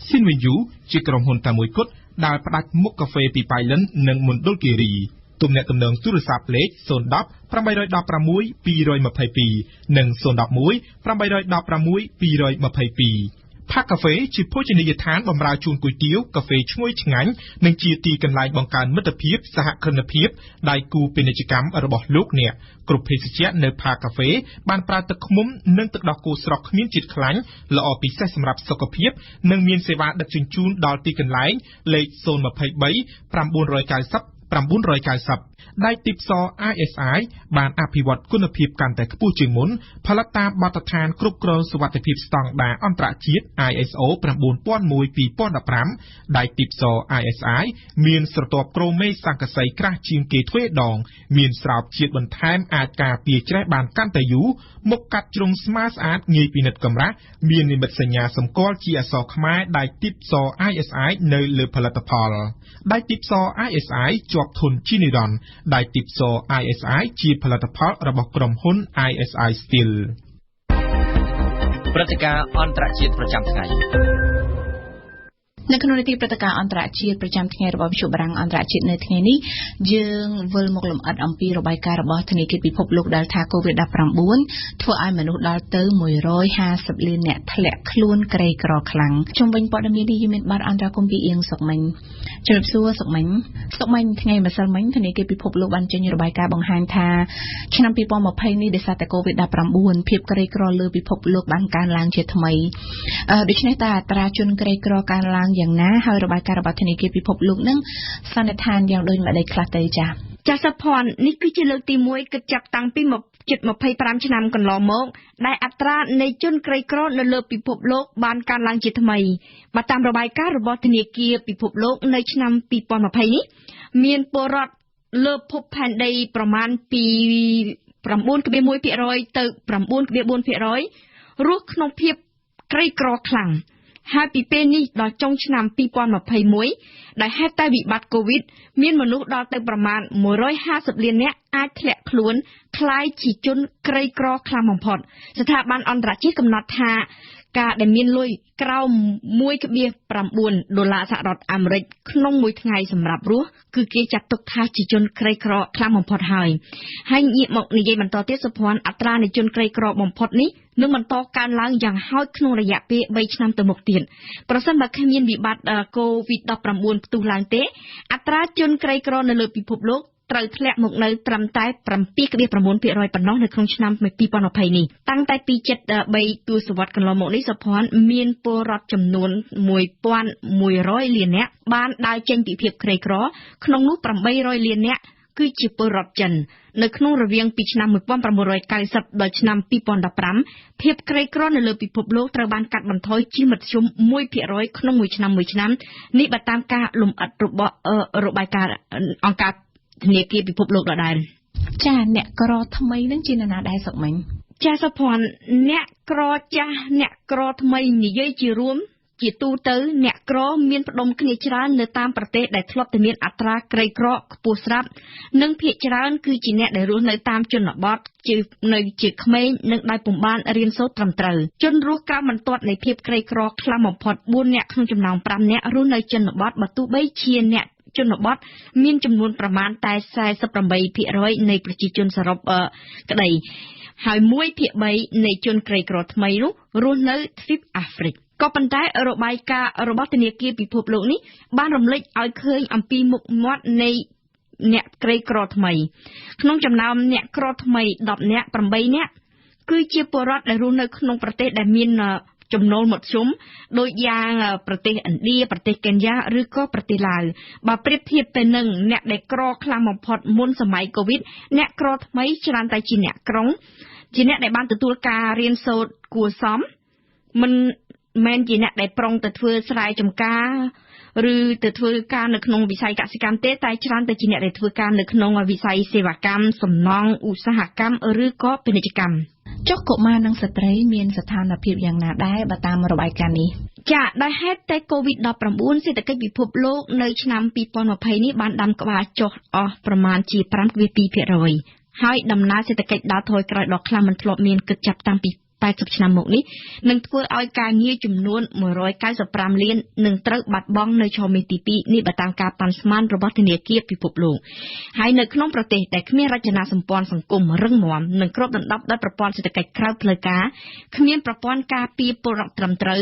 Sinvenju ជាក្រុមហ៊ុនតែមួយគត់ដែលផ្ដាច់មុខកាហ្វេពីប៉ៃលិននិងមណ្ឌលគិរីទំនាក់ទំនងទូរស័ព្ទលេខ010 816 222និង 011 816 222 ផាកកាហ្វេជាភោជនីយដ្ឋានបម្រើជូនគុយទាវកាហ្វេឈ្ងុយឆ្ងាញ់និងជាទីកន្លែងបង្កើនមិត្តភាពសហគ្រិនភាពដៃគូពាណិជ្ជកម្មរបស់លោកអ្នកគ្រប់ភេសជ្ជៈនៅផាកកាហ្វេបានប្រើទឹកឃ្មុំនិងទឹកដោះគោស្រស់គ្មានជាតិខ្លាញ់ល្អពិសេសសម្រាប់សុខភាពនិងមានសេវាដឹកជញ្ជូនដល់ទីកន្លែងលេខ023 990 ដៃទីផ្សារ ISI បានអភិវឌ្ឍគុណភាពកាន់តែខ្ពស់ជាងមុនផលិតតាមបទដ្ឋានគ្រប់គ្រងសុវត្ថិភាពស្តង់ដារអន្តរជាតិ ISO 9001:2015 ដៃទីផ្សារ ISI មានស្រទាប់ក្រមេសង្កសីក្រាស់ជាងគេទ្វេដងមានស្រោបជាតិបន្ថែមអាចការពារច្រេះបានកាន់តែយូរមុខកាត់ជ្រុងស្មើស្អាតងាយពិនិត្យកម្រាស់មាននិមិត្តសញ្ញាសម្គាល់ជាអក្សរខ្មែរដៃទីផ្សារ ISI នៅលើផលិតផលដៃទីផ្សារ ISI ជាប់ធន់ជីនីរ៉នដៃទីផ្សារ ISI ជាផលិតផលរបស់ក្រុមហ៊ុន ISI Steel ព្រឹត្តិការណ៍អន្តរជាតិប្រចាំថ្ងៃ នៅក្នុងនីតិព្រឹត្តិការណ៍អន្តរជាតិប្រចាំថ្ងៃរបស់វិទ្យុបារាំងអន្តរជាតិនៅថ្ងៃនេះយើងវិលមកលំអិតអំពីរបាយការណ៍របស់ធនាគារពិភពលោកដែលថា COVID-19 ធ្វើឲ្យមនុស្សដល់ទៅ150លានអ្នកធ្លាក់ខ្លួនក្រីក្រខ្លាំងជុំវិញព័ត៌មាននេះយើងមានបាទអន្តរកម្មពីអៀងសុកមិញជម្រាបសួរសុកមិញថ្ងៃម្សិលមិញធនាគារពិភពលោកបានចេញរបាយការណ៍បង្ហាញថាឆ្នាំ2020នេះដោយសារតែ COVID-19 ភាពក្រីក្រលើពិភពលោកបានកើនឡើងជាថ្មីដូច្នេះតើអត្រាជនក្រីក្រកើនឡើងយ៉ាងណាហើយរបាយការណ៍របស់ធនាគារពិភពលោកនឹងសន្និដ្ឋានយ៉ាងដូចម្ដេចខ្លះទៅចាសសុភ័ណ្ឌនេះគឺជាលើកទី1គិតចាប់តាំងពីជិត25ឆ្នាំកន្លងមកដែលអត្រានៃជនក្រីក្រនៅលើពិភពលោកបានកើនឡើងជាថ្មីបើតាមរបាយការណ៍របស់ធនាគារពិភពលោកនៅឆ្នាំ2020នេះមានពលរដ្ឋលើភពផែនដីប្រមាណពី 9.1% ទៅ 9.4% រស់ក្នុងភាពក្រីក្រខ្លាំងហើយពីពេលនេះដល់ចុងឆ្នាំ2021ដែលហេតុតែវិបត្តិកូវីដមានមនុស្សដល់ទៅប្រមាណ150លាននាក់អាចធ្លាក់ខ្លួនคล้ายជាជនក្រីក្រខ្លាំងបំផុតស្ថាប័នអន្តរជាតិកំណត់ថាការដែលមានលុយក្រោម $1.9 សហរដ្ឋអាមេរិកក្នុងមួយថ្ងៃសម្រាប់រស់គឺគេចាត់ទុកថាជាជនក្រីក្រខ្លាំងបំផុតហើយងាកមកនិយាយបន្តទៀតសុភ័ណ្ឌអត្រានៃជនក្រីក្របំផុតនេះនឹងបន្តកើនឡើងយ៉ាងហោចក្នុងរយៈពេល3ឆ្នាំទៅមុខទៀតប្រសិនបើគ្មានវិបត្តិ COVID-19 ផ្ទុះឡើងទេអត្រាជនក្រីក្រនៅលើពិភពលោកត្រូវធ្លាក់មកនៅត្រឹមតែ 7.9% ប៉ុណ្ណោះនៅក្នុងឆ្នាំ2020នេះតាំងតែពីជិត3ទសវត្សរ៍កន្លងមកនេះសុភ័ណ្ឌមានពលរដ្ឋចំនួន 1,100 លាននាក់បានដើរចេញពីភាពក្រីក្រក្នុងនោះ800លាននាក់គឺជាពលរដ្ឋចិននៅក្នុងរវាងពីឆ្នាំ1990ដល់ឆ្នាំ2015ភាពក្រីក្រនៅលើពិភពលោកត្រូវបានកាត់បន្ថយជាមធ្យម 1% ក្នុងមួយឆ្នាំនេះបើតាមការលំអិតរបស់របាយការណ៍អង្គការធនាគារពិភពលោកដដែលចាអ្នកក្រថ្មីនឹងជាណាដែរសុកមិញចាសុភ័ណ្ឌអ្នកក្រចាស់អ្នកក្រថ្មីនិយាយជារួមជាទូទៅអ្នកក្រមានផ្ដុំគ្នាច្រើននៅតាមប្រទេសដែលធ្លាប់តែមានអត្រាក្រីក្រខ្ពស់ស្រាប់និងភាគច្រើនគឺជាអ្នកដែលរស់នៅតាមជនបទជាក្មេងនិងដែលពុំបានរៀនសូត្រត្រឹមត្រូវជនរស់ក្រោមបន្ទាត់នៃភាពក្រីក្រខ្លាំងបំផុត4អ្នកក្នុងចំណោម5អ្នករស់នៅជនបទបើទោះបីជាអ្នកជនបទមានចំនួនប្រមាណតែ 48% នៃប្រជាជនសរុបក្តីហើយ1/3 នៃជនក្រីក្រថ្មីនោះរស់នៅទ្វីបអាហ្វ្រិកក៏ប៉ុន្តែរបាយការណ៍របស់ធនាគារពិភពលោកនេះបានរំលេចឲ្យឃើញអំពីមុខមាត់នៃអ្នកក្រីក្រថ្មីក្នុងចំណោមអ្នកក្រថ្មី10នាក់8នាក់គឺជាពលរដ្ឋដែលរស់នៅក្នុងប្រទេសដែលមានចំណូលមធ្យមដូចយ៉ាងប្រទេសឥណ្ឌាប្រទេសកេនយ៉ាឬក៏ប្រទេសឡាវបើប្រៀបធៀបទៅនឹងអ្នកដែលក្រខ្លាំងបំផុតមុនសម័យកូវីដអ្នកក្រថ្មីច្រើនតែជាអ្នកក្រុងជាអ្នកដែលបានទទួលការរៀនសូត្រគួរសមមិនមែនជាអ្នកដែលប្រុងទៅធ្វើស្រែចម្ការឬទៅធ្វើការនៅក្នុងវិស័យកសិកម្មទេតែច្រើនតែជាអ្នកដែលធ្វើការនៅក្នុងវិស័យសេវាកម្មសំណង់ឧស្សាហកម្មឬក៏ពាណិជ្ជកម្មចុះកុមារនិងស្ត្រីមានស្ថានភាពយ៉ាងណាដែរបើតាមរបាយការណ៍នេះចាដោយហេតុតែ COVID-19 សេដ្ឋកិច្ចពិភពលោកនៅឆ្នាំ2020នេះបានដាំក្បាលចុះអស់ប្រមាណជា 5.2% ហើយដំណើរសេដ្ឋកិច្ចដើរថយក្រោយដ៏ខ្លាំងមិនធ្លាប់មានគិតចាប់តាំងពី80ឆ្នាំមកនេះនឹងធ្វើឲ្យការងារចំនួន195លាននឹងត្រូវបាត់បង់នៅឆមាសទី2នេះបើតាមការប៉ាន់ស្មានរបស់ធនាគារពិភពលោកហើយនៅក្នុងប្រទេសដែលគ្មានរចនាសម្ព័ន្ធសង្គមរឹងមាំនិងគ្របដណ្ដប់ដោយប្រព័ន្ធសេដ្ឋកិច្ចក្រៅផ្លូវការគ្មានប្រព័ន្ធការពារពលរដ្ឋត្រឹមត្រូវ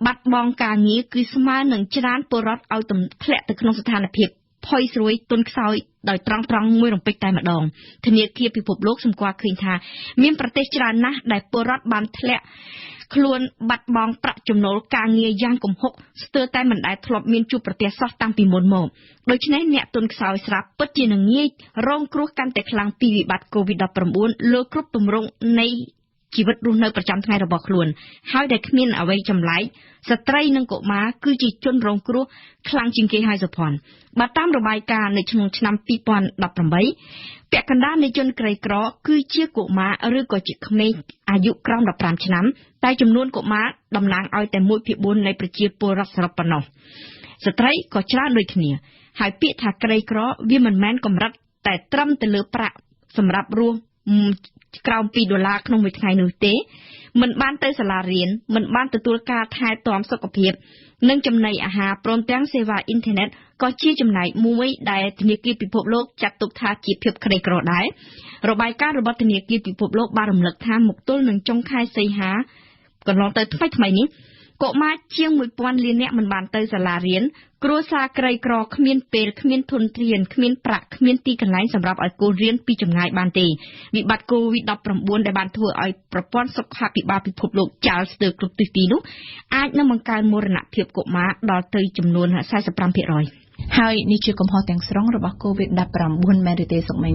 បាត់បង់ការងារគឺស្មើនឹងច្រានពលរដ្ឋឲ្យធ្លាក់ទៅក្នុងស្ថានភាពផុយស្រួយទន់ខ្សោយដោយត្រង់មួយរំពេចតែម្ដងធនាគារពិភពលោកសម្គាល់ឃើញថាមានប្រទេសច្រើនណាស់ដែលពលរដ្ឋបានធ្លាក់ខ្លួនបាត់បង់ប្រាក់ចំណូលការងារយ៉ាងគំហុកស្ទើរតែមិនដែលធ្លាប់មានជួបប្រទះសោះតាំងពីមុនមកដូច្នេះអ្នកទន់ខ្សោយស្រាប់ពិតជានឹងងាយរងគ្រោះកាន់តែខ្លាំងពីវិបត្តិ COVID-19 លើគ្រប់ទម្រង់នៃជីវិតរស់នៅប្រចាំថ្ងៃរបស់ខ្លួនហើយដែលគ្មានអ្វីចម្លែកស្ត្រីនិងកុមារគឺជាជនរងគ្រោះខ្លាំងជាងគេហើយសុភ័ណ្ឌបើតាមរបាយការណ៍នៅក្នុងឆ្នាំ2018ពាក់កណ្ដាលនៃជនក្រីក្រគឺជាកុមារឬក៏ជាក្មេងអាយុក្រោម15ឆ្នាំតែចំនួនកុមារតំណាងឲ្យតែ 1/4 នៃប្រជាពលរដ្ឋសរុបប៉ុណ្ណោះស្ត្រីក៏ច្រើនដូចគ្នាហើយពាក្យថាក្រីក្រវាមិនមែនកម្រិតតែត្រឹមទៅលើប្រាក់សម្រាប់រស់ក្រោម$2ក្នុងមួយថ្ងៃនោះទេ មិនបានទៅសាលារៀនមិនបានទទួលការថែទាំសុខភាពនិងចំណីអាហារព្រមទាំងសេវាអ៊ីនធឺណិតក៏ជាចំណែកមួយដែលធនាគារពិភពលោកចាត់ទុកថាជាភាពក្រីក្រដែររបាយការណ៍របស់ធនាគារពិភពលោកបានរំលឹកថាមកទល់នឹងចុងខែសីហាកន្លងទៅថ្មីនេះកុមារជាង 1000 លាននាក់មិនបានទៅសាលារៀនគ្រួសារក្រីក្រគ្មានពេលគ្មានធនធានគ្មានប្រាក់គ្មានទីកន្លែងសម្រាប់ឲ្យកូនរៀនពីចម្ងាយបានទេវិបត្តិ COVID-19 ដែលបានធ្វើឲ្យប្រព័ន្ធសុខាភិបាលពិភពលោកចាល់ស្ទើរគ្រប់ទិសទីនោះអាចនឹងបង្កើនមរណភាពកុមារដល់ទៅចំនួន 45%ហើយនេះជាកំហុសទាំងស្រុងរបស់ COVID-19 មែនទេសុកមិញ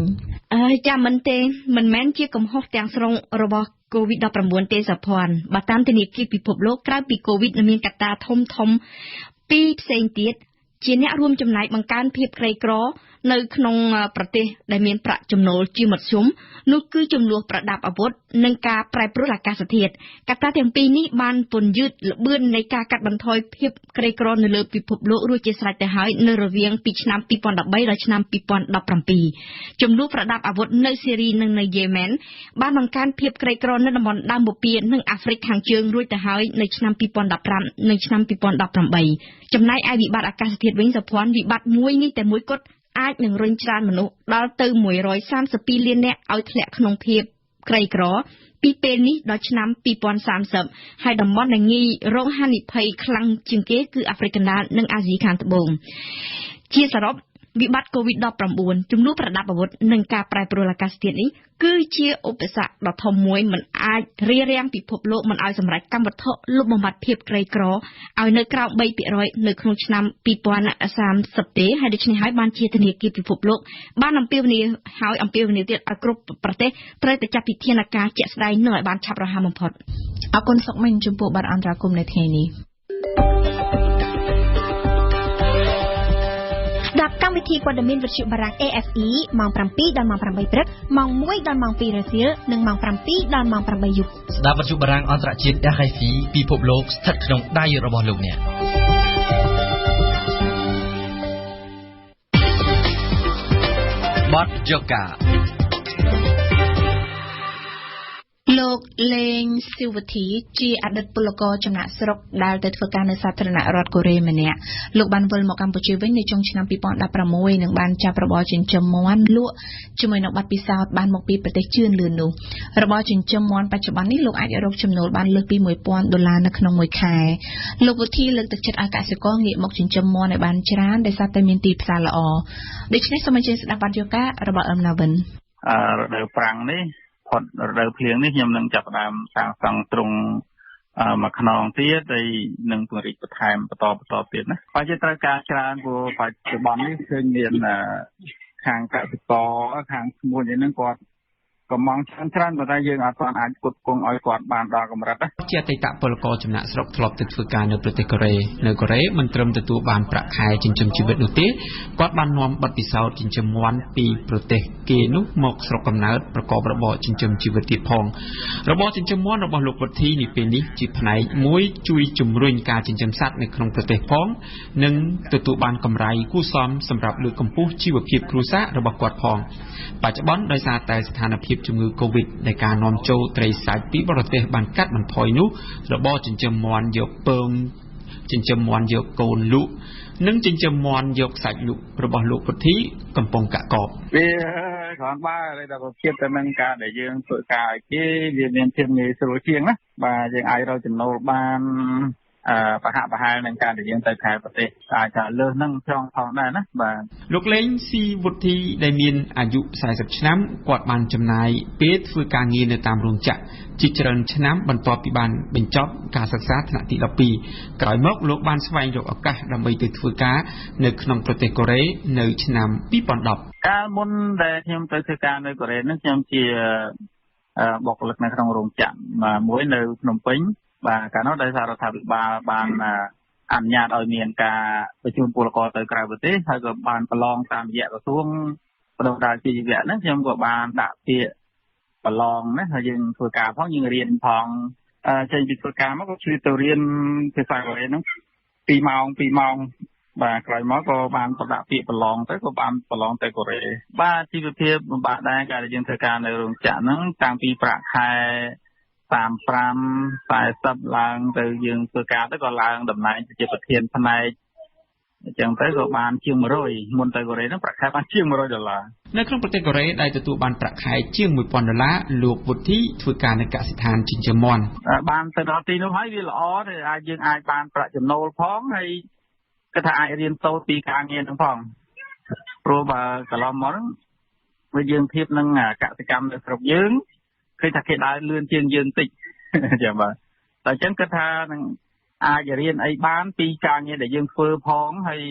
ចាមិនទេមិនមែនជាកំហុសទាំងស្រុងរបស់ COVID-19 ទេសុភ័ណ្ឌបើតាមធនាគារពិភពលោកក្រៅពី COVID មានកត្តាធំពីរផ្សេងទៀតជាអ្នករួមចំណែកបង្កើនភាពក្រីក្រនៅក្នុងប្រទេសដែលមានប្រាក់ចំណូលជាមធ្យមនោះគឺចំនួនប្រដាប់អាវុធនិងការប្រែប្រួលអាកាសធាតុកត្តាទាំងពីរនេះបានពន្យឺតល្បឿននៃការកាត់បន្ថយភាពក្រីក្រនៅលើពិភពលោករួចជាស្រេចទៅហើយនៅរវាងពីឆ្នាំ2013ដល់ឆ្នាំ2017ចំនួនប្រដាប់អាវុធនៅសេរីនិងនៅយេម៉ែនបានបង្កើនភាពក្រីក្រនៅតំបន់ដើមបូព៌ានិងអាហ្វ្រិកខាងជើងរួចទៅហើយនៅឆ្នាំ2015និងឆ្នាំ2018ចំណែកឯវិបត្តិអាកាសធាតុវិញសុភ័ណ្ឌវិបត្តិមួយនេះតែមួយគត់អាចនឹងរុញច្រានមនុស្សដល់ទៅ132លាននាក់ឲ្យធ្លាក់ក្នុងភាពក្រីក្រពីពេលនេះដល់ឆ្នាំ2030ហើយតំបន់ដែលងាយរងហានិភ័យខ្លាំងជាងគេគឺអាហ្វ្រិកកណ្ដាលនិងអាស៊ីខាងត្បូងជាសរុបវិបត្តិ COVID-19 ចំនួនប្រដាប់អាវុធនិងការប្រែប្រួលអាកាសធាតុនេះគឺជាឧបសគ្គដ៏ធំមួយមិនអាចរារាំងពិភពលោកមិនឲ្យសម្រេចកម្មវត្ថុលុបបំបាត់ភាពក្រីក្រឲ្យនៅក្រោម 3% នៅក្នុងឆ្នាំ2030ទេហើយដូច្នេះហើយបានជាធនាគារពិភពលោកបានអំពាវនាវទៀតឲ្យគ្រប់ប្រទេសត្រូវតែចាត់វិធានការជាក់ស្ដែងនិងឲ្យបានឆាប់រហ័សបំផុតអរគុណសុកមិញចំពោះបទអន្តរាគមន៍នៅថ្ងៃនេះស្ដាប់កម្មវិធីព័ត៌មានវិទ្យុបារាំង AFE ម៉ោង 7 ដល់ម៉ោង 8 ព្រឹកម៉ោង 1 ដល់ម៉ោង 2 រសៀលនិងម៉ោង 7 ដល់ម៉ោង 8 យប់ស្ដាប់វិទ្យុបារាំងអន្តរជាតិ RFI ពិភពលោកស្ថិតក្នុងដៃរបស់លោកអ្នកបទយូហ្គាលោកលេងស៊ីវធីជាអតីតពលករចំណាក់ស្រុកដែលទៅធ្វើការនៅសាធារណរដ្ឋកូរ៉េម្នាក់លោកបានវិលមកកម្ពុជាវិញនៅចុងឆ្នាំ2016និងបានចាប់របរចិញ្ចឹមមាន់លក់ជាមួយនឹងបទពិសោធន៍បានមកពីប្រទេសជឿនលឿននោះរបរចិញ្ចឹមមាន់បច្ចុប្បន្ននេះលោកអាចរកចំណូលបានលើសពី$1000នៅក្នុងមួយខែលោកវិធីលើកទឹកចិត្តឲ្យកសិករងាកមកចិញ្ចឹមមាន់ឲ្យបានច្រើនដោយសារតែមានទីផ្សារល្អដូច្នេះសូមអញ្ជើញស្ដាប់បទយូហ្គារបស់អឹមណាវិនរដូវប្រាំងនេះផុតរដូវភ្លៀងនេះខ្ញុំនឹងចាប់ផ្ដើមសាងសង់ទ្រុងមួយខ្នងទៀតហើយនឹងពង្រីកបន្ថែមបន្តទៀតណាបើជាត្រូវការច្រើនព្រោះបច្ចុប្បន្ននេះឃើញមានខាងកសិករខាងឈ្មួញអីហ្នឹងគាត់កំងច្រើនប៉ុន្តែយើងអត់ទាន់អាចផ្គត់ផ្គង់ឲ្យគាត់បានដល់កម្រិតណាជាអតីតពលករចំណាក់ស្រុកធ្លាប់ទៅធ្វើការនៅប្រទេសកូរ៉េនៅកូរ៉េមិនត្រឹមទទួលបានប្រាក់ខែចិញ្ចឹមជីវិតនោះទេគាត់បាននាំបទពិសោធន៍ចិញ្ចឹមមាន់ពីប្រទេសគេនោះមកស្រុកកំណើតប្រកបរបរចិញ្ចឹមជីវិតទៀតផងរបរចិញ្ចឹមមាន់របស់លោកវុធីនេះពេលនេះជាផ្នែកមួយជួយជំរុញការចិញ្ចឹមសត្វនៅក្នុងប្រទេសផងនិងទទួលបានកម្រៃគួរសមសម្រាប់លើកកម្ពស់ជីវភាពគ្រួសាររបស់គាត់ផងបច្ចុប្បន្នដោយសារតែស្ថានភាពជំងឺ Covid ដែលការនាំចូលត្រីសាច់ពីបរទេសបានកាត់បន្ថយនោះរបរចិញ្ចឹមមាន់យកពងចិញ្ចឹមមាន់យកកូនលក់និងចិញ្ចឹមមាន់យកសាច់លក់របស់លោកពុទ្ធីកំពុងកាក់កបវាគ្រាន់បើដល់ភាពទៅនឹងការដែលយើងធ្វើការឲ្យគេវាមានភាពងាយស្រួលជាងណាបាទយើងអាចរកចំណូលបានប្រហាក់ប្រហែលនឹងការដែលយើងទៅខែប្រទេសអាចថាលើសនឹងចង់ផងដែរណាបាទលោកលេងស៊ីវុធីដែលមានអាយុ40ឆ្នាំគាត់បានចំណាយពេលធ្វើការងារនៅតាមរោងចក្រជាច្រើនឆ្នាំបន្ទាប់ពីបានបញ្ចប់ការសិក្សាថ្នាក់ទី12ក្រោយមកលោកបានស្វែងរកឱកាសដើម្បីទៅធ្វើការនៅក្នុងប្រទេសកូរ៉េនៅឆ្នាំ2010កាលមុនដែលខ្ញុំទៅធ្វើការនៅកូរ៉េនោះខ្ញុំជាបុគ្គលិកនៅក្នុងរោងចក្រមួយនៅភ្នំពេញបាទកាលនោះដោយសាររដ្ឋាភិបាលបានអនុញ្ញាតឲ្យមានការបញ្ជូនពលករទៅក្រៅប្រទេសហើយក៏បានប្រឡងតាមរយៈក្រសួងបណ្ដុះបណ្ដាលជីវៈហ្នឹងខ្ញុំក៏បានដាក់ពាក្យប្រឡងណាហើយយើងធ្វើការផងយើងរៀនផងចេញពីធ្វើការមកក៏ជួយទៅរៀនភាសាកូរ៉េហ្នឹង2ម៉ោងបាទក្រោយមកក៏បានប្រដាក់ពាក្យប្រឡងទៅក៏បានប្រឡងទៅកូរ៉េបាទជីវភាពពិបាកដែរការដែលយើងធ្វើការនៅរោងចក្រហ្នឹងតាំងពីប្រាក់ខែ 35 40ឡើងទៅយើងធ្វើការទៅក៏ឡើងតំណែងជាប្រធានផ្នែកអញ្ចឹងទៅក៏បានជាង100មុនទៅកូរ៉េហ្នឹងប្រាក់ខែបានជាង$100នៅក្នុងប្រទេសកូរ៉េដែលទទួលបានប្រាក់ខែជាង$1000លោកវុធីធ្វើការនៅកសិដ្ឋានចិញ្ចឹមមាន់បានទៅដល់ទីនោះហើយវាល្អទេយើងអាចបានប្រាក់ចំណូលផងហើយគាត់ថាអាចរៀនសូត្រពីការងារហ្នឹងផងព្រោះបើកន្លងមកហ្នឹងវាយើងធៀបនឹងកសិកម្មនៅស្រុកយើងឃើញថាគេដើរលឿនជាងយើងតិចចាំបាទតែអញ្ចឹងគាត់ថានឹងអាចរៀនអីបានពីការងារដែលយើងធ្វើផងហើយ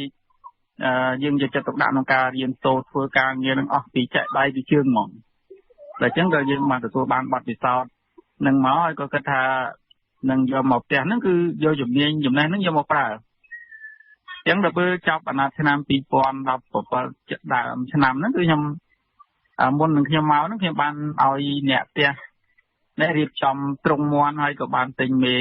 យើងយកចិត្តទុកដាក់ក្នុងការរៀនសូត្រធ្វើការងារនឹងអស់ពីចែកដៃពីជើងហ្មងតែអញ្ចឹងក៏យើងបានទទួលបានបទពិសោធន៍នឹងមកហើយក៏គាត់ថានឹងយកមកផ្ទះហ្នឹងគឺយកជំនាញចំណេះហ្នឹងយកមកប្រើអញ្ចឹងដល់ពេលចប់អាណត្តិឆ្នាំ2017ដើមឆ្នាំហ្នឹងគឺខ្ញុំមុននឹងខ្ញុំមកហ្នឹងខ្ញុំបានឲ្យអ្នកផ្ទះអ្នករៀបចំទ្រុងមាន់ហើយក៏បានទិញមេ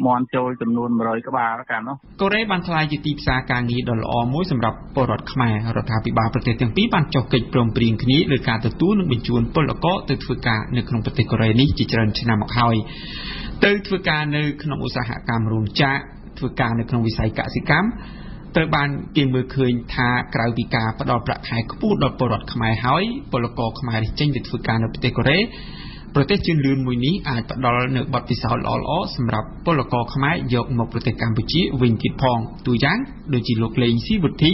មាន់ចូលចំនួន100ក្បាលកាលនោះកូរ៉េបានថ្លែងជាទីផ្សារការងារដ៏ល្អមួយសម្រាប់ពលរដ្ឋខ្មែររដ្ឋាភិបាលប្រទេសទាំងពីរបានចុះកិច្ចព្រមព្រៀងគ្នាលើការទទួលនិងបញ្ជូនពលករទៅធ្វើការនៅក្នុងប្រទេសកូរ៉េនេះជាច្រើនឆ្នាំមកហើយទៅធ្វើការនៅក្នុងឧស្សាហកម្មរោងចក្រធ្វើការនៅក្នុងវិស័យកសិកម្មត្រូវបានគេមើលឃើញថាក្រៅពីការផ្ដល់ប្រាក់ខែខ្ពស់ដល់ពលរដ្ឋខ្មែរហើយពលករខ្មែរចេញទៅធ្វើការនៅប្រទេសកូរ៉េប្រទេសជឿនលឿនមួយនេះអាចផ្ដល់នូវបទពិសោធន៍ល្អៗសម្រាប់ពលករខ្មែរយកមកប្រទេសកម្ពុជាវិញទៀតផងទូយ៉ាងដូចជាលោកលេងស៊ីវុធី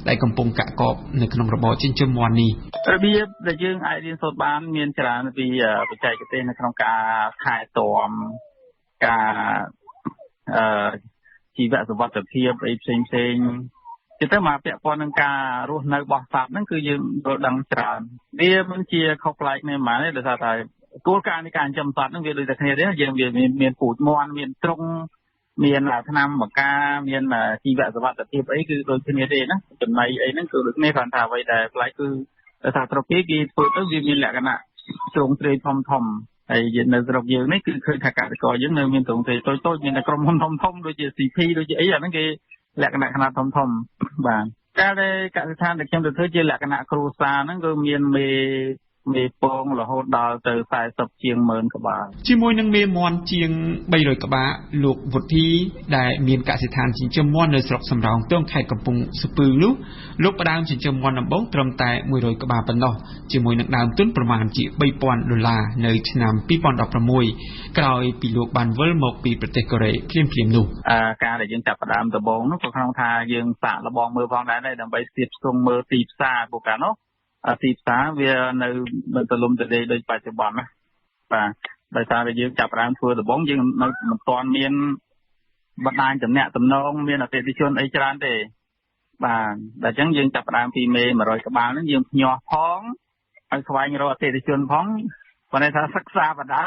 ដែលកំពុងកាក់កបនៅក្នុងរបរចិញ្ចឹមមាន់នេះរបៀបដែលយើងអាចរៀនសូត្របានមានច្រើនពីបច្ចេកទេសនៅក្នុងការថែទាំការជីវសុវត្ថិភាពអីផ្សេងជាទៅមកពាក់ព័ន្ធនឹងការរស់នៅរបស់សត្វហ្នឹងគឺយើងយល់ដឹងច្រើនវាមិនជាខុសប្លែកនេះហ្មងទេដោយសារតែគោលការណ៍នៃការចិញ្ចឹមសត្វហ្នឹងវាដូចតែគ្នាទេយើងវាមានពូជមាន់មានទ្រុងមានថ្នាំបង្ការមានជីវសុវត្ថិភាពអីគឺដូចគ្នាទេណាចំណៃអីហ្នឹងគឺដូចគ្នាគ្រាន់តែអ្វីដែលប្លែកគឺដោយសារស្រុកគេធ្វើទៅវាមានលក្ខណៈជ្រុងទ្រាយធំហើយនៅស្រុកយើងនេះគឺឃើញថាកសិករយើងនៅមានទ្រង់ទ្រាយតូចមានតែក្រុមហ៊ុនធំដូចជា CP ដូចជាអីអាហ្នឹងគេលក្ខណៈខ្នាតធំបាទការដែលកសិដ្ឋានដែលខ្ញុំទៅធ្វើជាលក្ខណៈគ្រួសារហ្នឹងគឺមានមេពងរហូតដល់ទៅ40ជាង10000ក្បាលជាមួយនឹងមេមាន់ជាង300ក្បាលលោកវុធីដែលមានកសិដ្ឋានចិញ្ចឹមមាន់នៅស្រុកសំរោងទងខេត្តកំពង់ស្ពឺនោះលោកផ្ដើមចិញ្ចឹមមាន់ដំបូងត្រឹមតែ100ក្បាលប៉ុណ្ណោះជាមួយនឹងដើមទុនប្រមាណជា$3000នៅឆ្នាំ2016ក្រោយពីលោកបានវិលមកពីប្រទេសកូរ៉េភ្លាមនោះការដែលយើងចាប់ផ្ដើមដំបូងនោះក៏ក្នុងថាយើងសាកល្បងមើលផងដែរដើម្បីស្ទាបស្ទង់មើលទីផ្សារព្រោះកាលនោះទីផ្សារវានៅទលំទលាយដូចបច្ចុប្បន្នណាបាទដោយសារតែយើងចាប់ផ្ដើមធ្វើដំបូងយើងនៅមិនទាន់មានបណ្ដាញទំនាក់ទំនងមានអតិថិជនអីច្រើនទេបាទតែអញ្ចឹងយើងចាប់ផ្ដើមពីមេ100ក្បាលហ្នឹងយើងភ្ញាស់ផងហើយស្វែងរកអតិថិជនផងប៉ុន្តែថាសិក្សាបណ្ដា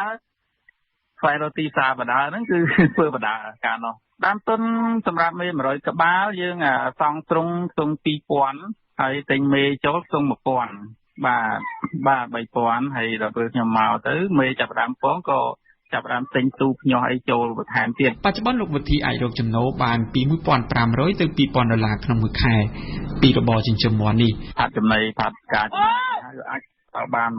ស្វែងរកទីផ្សារបដាហ្នឹងគឺធ្វើបដាកាលនោះដើមទុនសម្រាប់មេ100ក្បាលយើងសង់ទ្រុង2000ហើយទិញមេចូលខ្ទង់1000បាទ3000ហើយដល់ពេលខ្ញុំមកទៅមេចាប់ដើមពងក៏ចាប់ដើមទិញទូភ្ញាស់អីចូលបន្ថែមទៀតបច្ចុប្បន្នលោកវិធីអាចរកចំណូលបានពី$1500ទៅ$2000ក្នុងមួយខែពីរបរចិញ្ចឹមមាន់នេះផាត់ចំណីផាត់ការហើយអាចបាន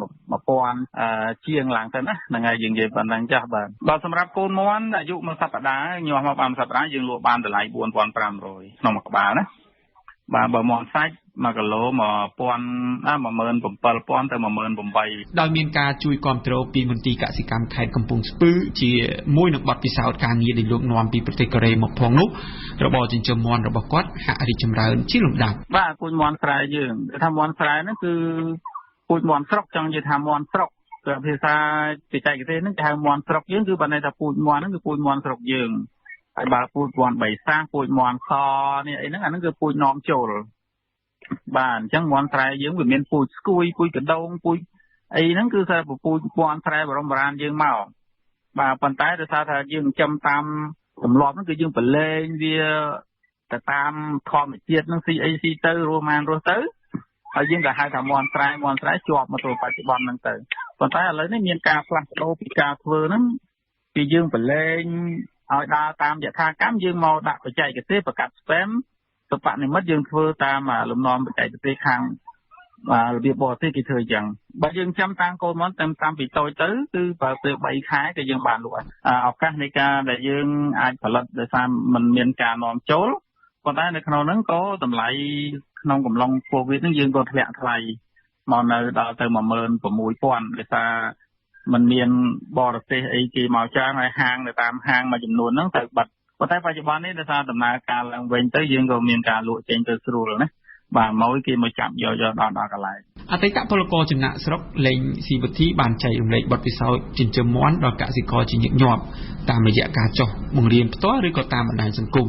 1000ជាងឡើងទៅណាហ្នឹងហើយយើងនិយាយប៉ុណ្ណឹងចាស់បាទបើសម្រាប់កូនមាន់អាយុមួយសប្តាហ៍ញាស់មកបានសប្តាហ៍យើងលក់បានតម្លៃ4500ក្នុងមួយក្បាលណាបាទបើមាន់សាច់1គីឡូ17000ទៅ18000ដោយមានការជួយគ្រប់គ្រងពីមន្ទីរកសិកម្មខេត្តកំពង់ស្ពឺជាមួយនឹងបទពិសោធន៍ការងារដែលលោកនាំពីប្រទេសកូរ៉េមកផងនោះរបរចិញ្ចឹមមាន់របស់គាត់ហាក់រីកចម្រើនជាលំដាប់បាទពូជមាន់ស្រែយើងថាមាន់ស្រែហ្នឹងគឺពូជមាន់ស្រុកចង់និយាយថាមាន់ស្រុកគឺភាសាបច្ចេកទេសហ្នឹងគេហៅមាន់ស្រុកយើងគឺបានន័យថាពូជមាន់ហ្នឹងគឺពូជមាន់ស្រុកយើងហើយបើពូជមាន់បៃសាពូជមាន់សនេះអីហ្នឹងអាហ្នឹងគឺពូជនាំចូលបាទអញ្ចឹងមាន់ស្រែយើងវាមានពូជស្គួយពូជកដោងពូជអីហ្នឹងគឺថាពូជមាន់ស្រែបរមបុរាណយើងមកបាទប៉ុន្តែដោយសារថាយើងចិញ្ចឹមតាមទម្លាប់ហ្នឹងគឺយើងប្រឡែងវាទៅតាមធម្មជាតិហ្នឹងស៊ីអីស៊ីទៅរស់បានរស់ទៅហើយយើងក៏ហៅថាមាន់ស្រែជាប់មកទល់បច្ចុប្បន្នហ្នឹងទៅប៉ុន្តែឥឡូវនេះមានការផ្លាស់ប្ដូរពីការធ្វើហ្នឹងពីយើងប្រឡែងឲ្យដើរតាមយថាកម្មយើងមកដាក់បច្ចេកទេសប្រកាស spam សពនិមិត្តយើងធ្វើតាមលំនាំបច្ចេកទេសខាង របៀបបរទេសគេធ្វើអញ្ចឹងបើយើងចាំតាំងកូនមកតាមពីតូចទៅគឺបើពេល3ខែក៏យើងបានលក់ឱកាសនៃការដែលយើងអាចផលិតដោយសារมันមានការនាំចូលប៉ុន្តែនៅក្នុងហ្នឹងក៏តម្លៃក្នុងកំឡុងកូវីដហ្នឹងយើងក៏ធ្លាក់ថ្លៃមកនៅដល់ទៅ 16,000 ដោយសារมันមានបរទេសអីគេមកច្រើនហើយហាងនៅតាមហាងមួយចំនួនហ្នឹងទៅបាត់ប៉ុន្តែបច្ចុប្បន្ននេះដោយសារដំណើរការឡើងវិញទៅយើងក៏មានការលក់ចេញទៅស្រួលណាបាទមកគេមកចាប់យកដល់កន្លែងអតីតពលករចំណាក់ស្រុកលេងស៊ីវិធីបានចែករំលែកបទពិសោធន៍ចិញ្ចឹមមាន់ដល់កសិករជាញឹកញាប់តាមរយៈការចុះបង្រៀនផ្ទាល់ឬក៏តាមបណ្ដាញសង្គម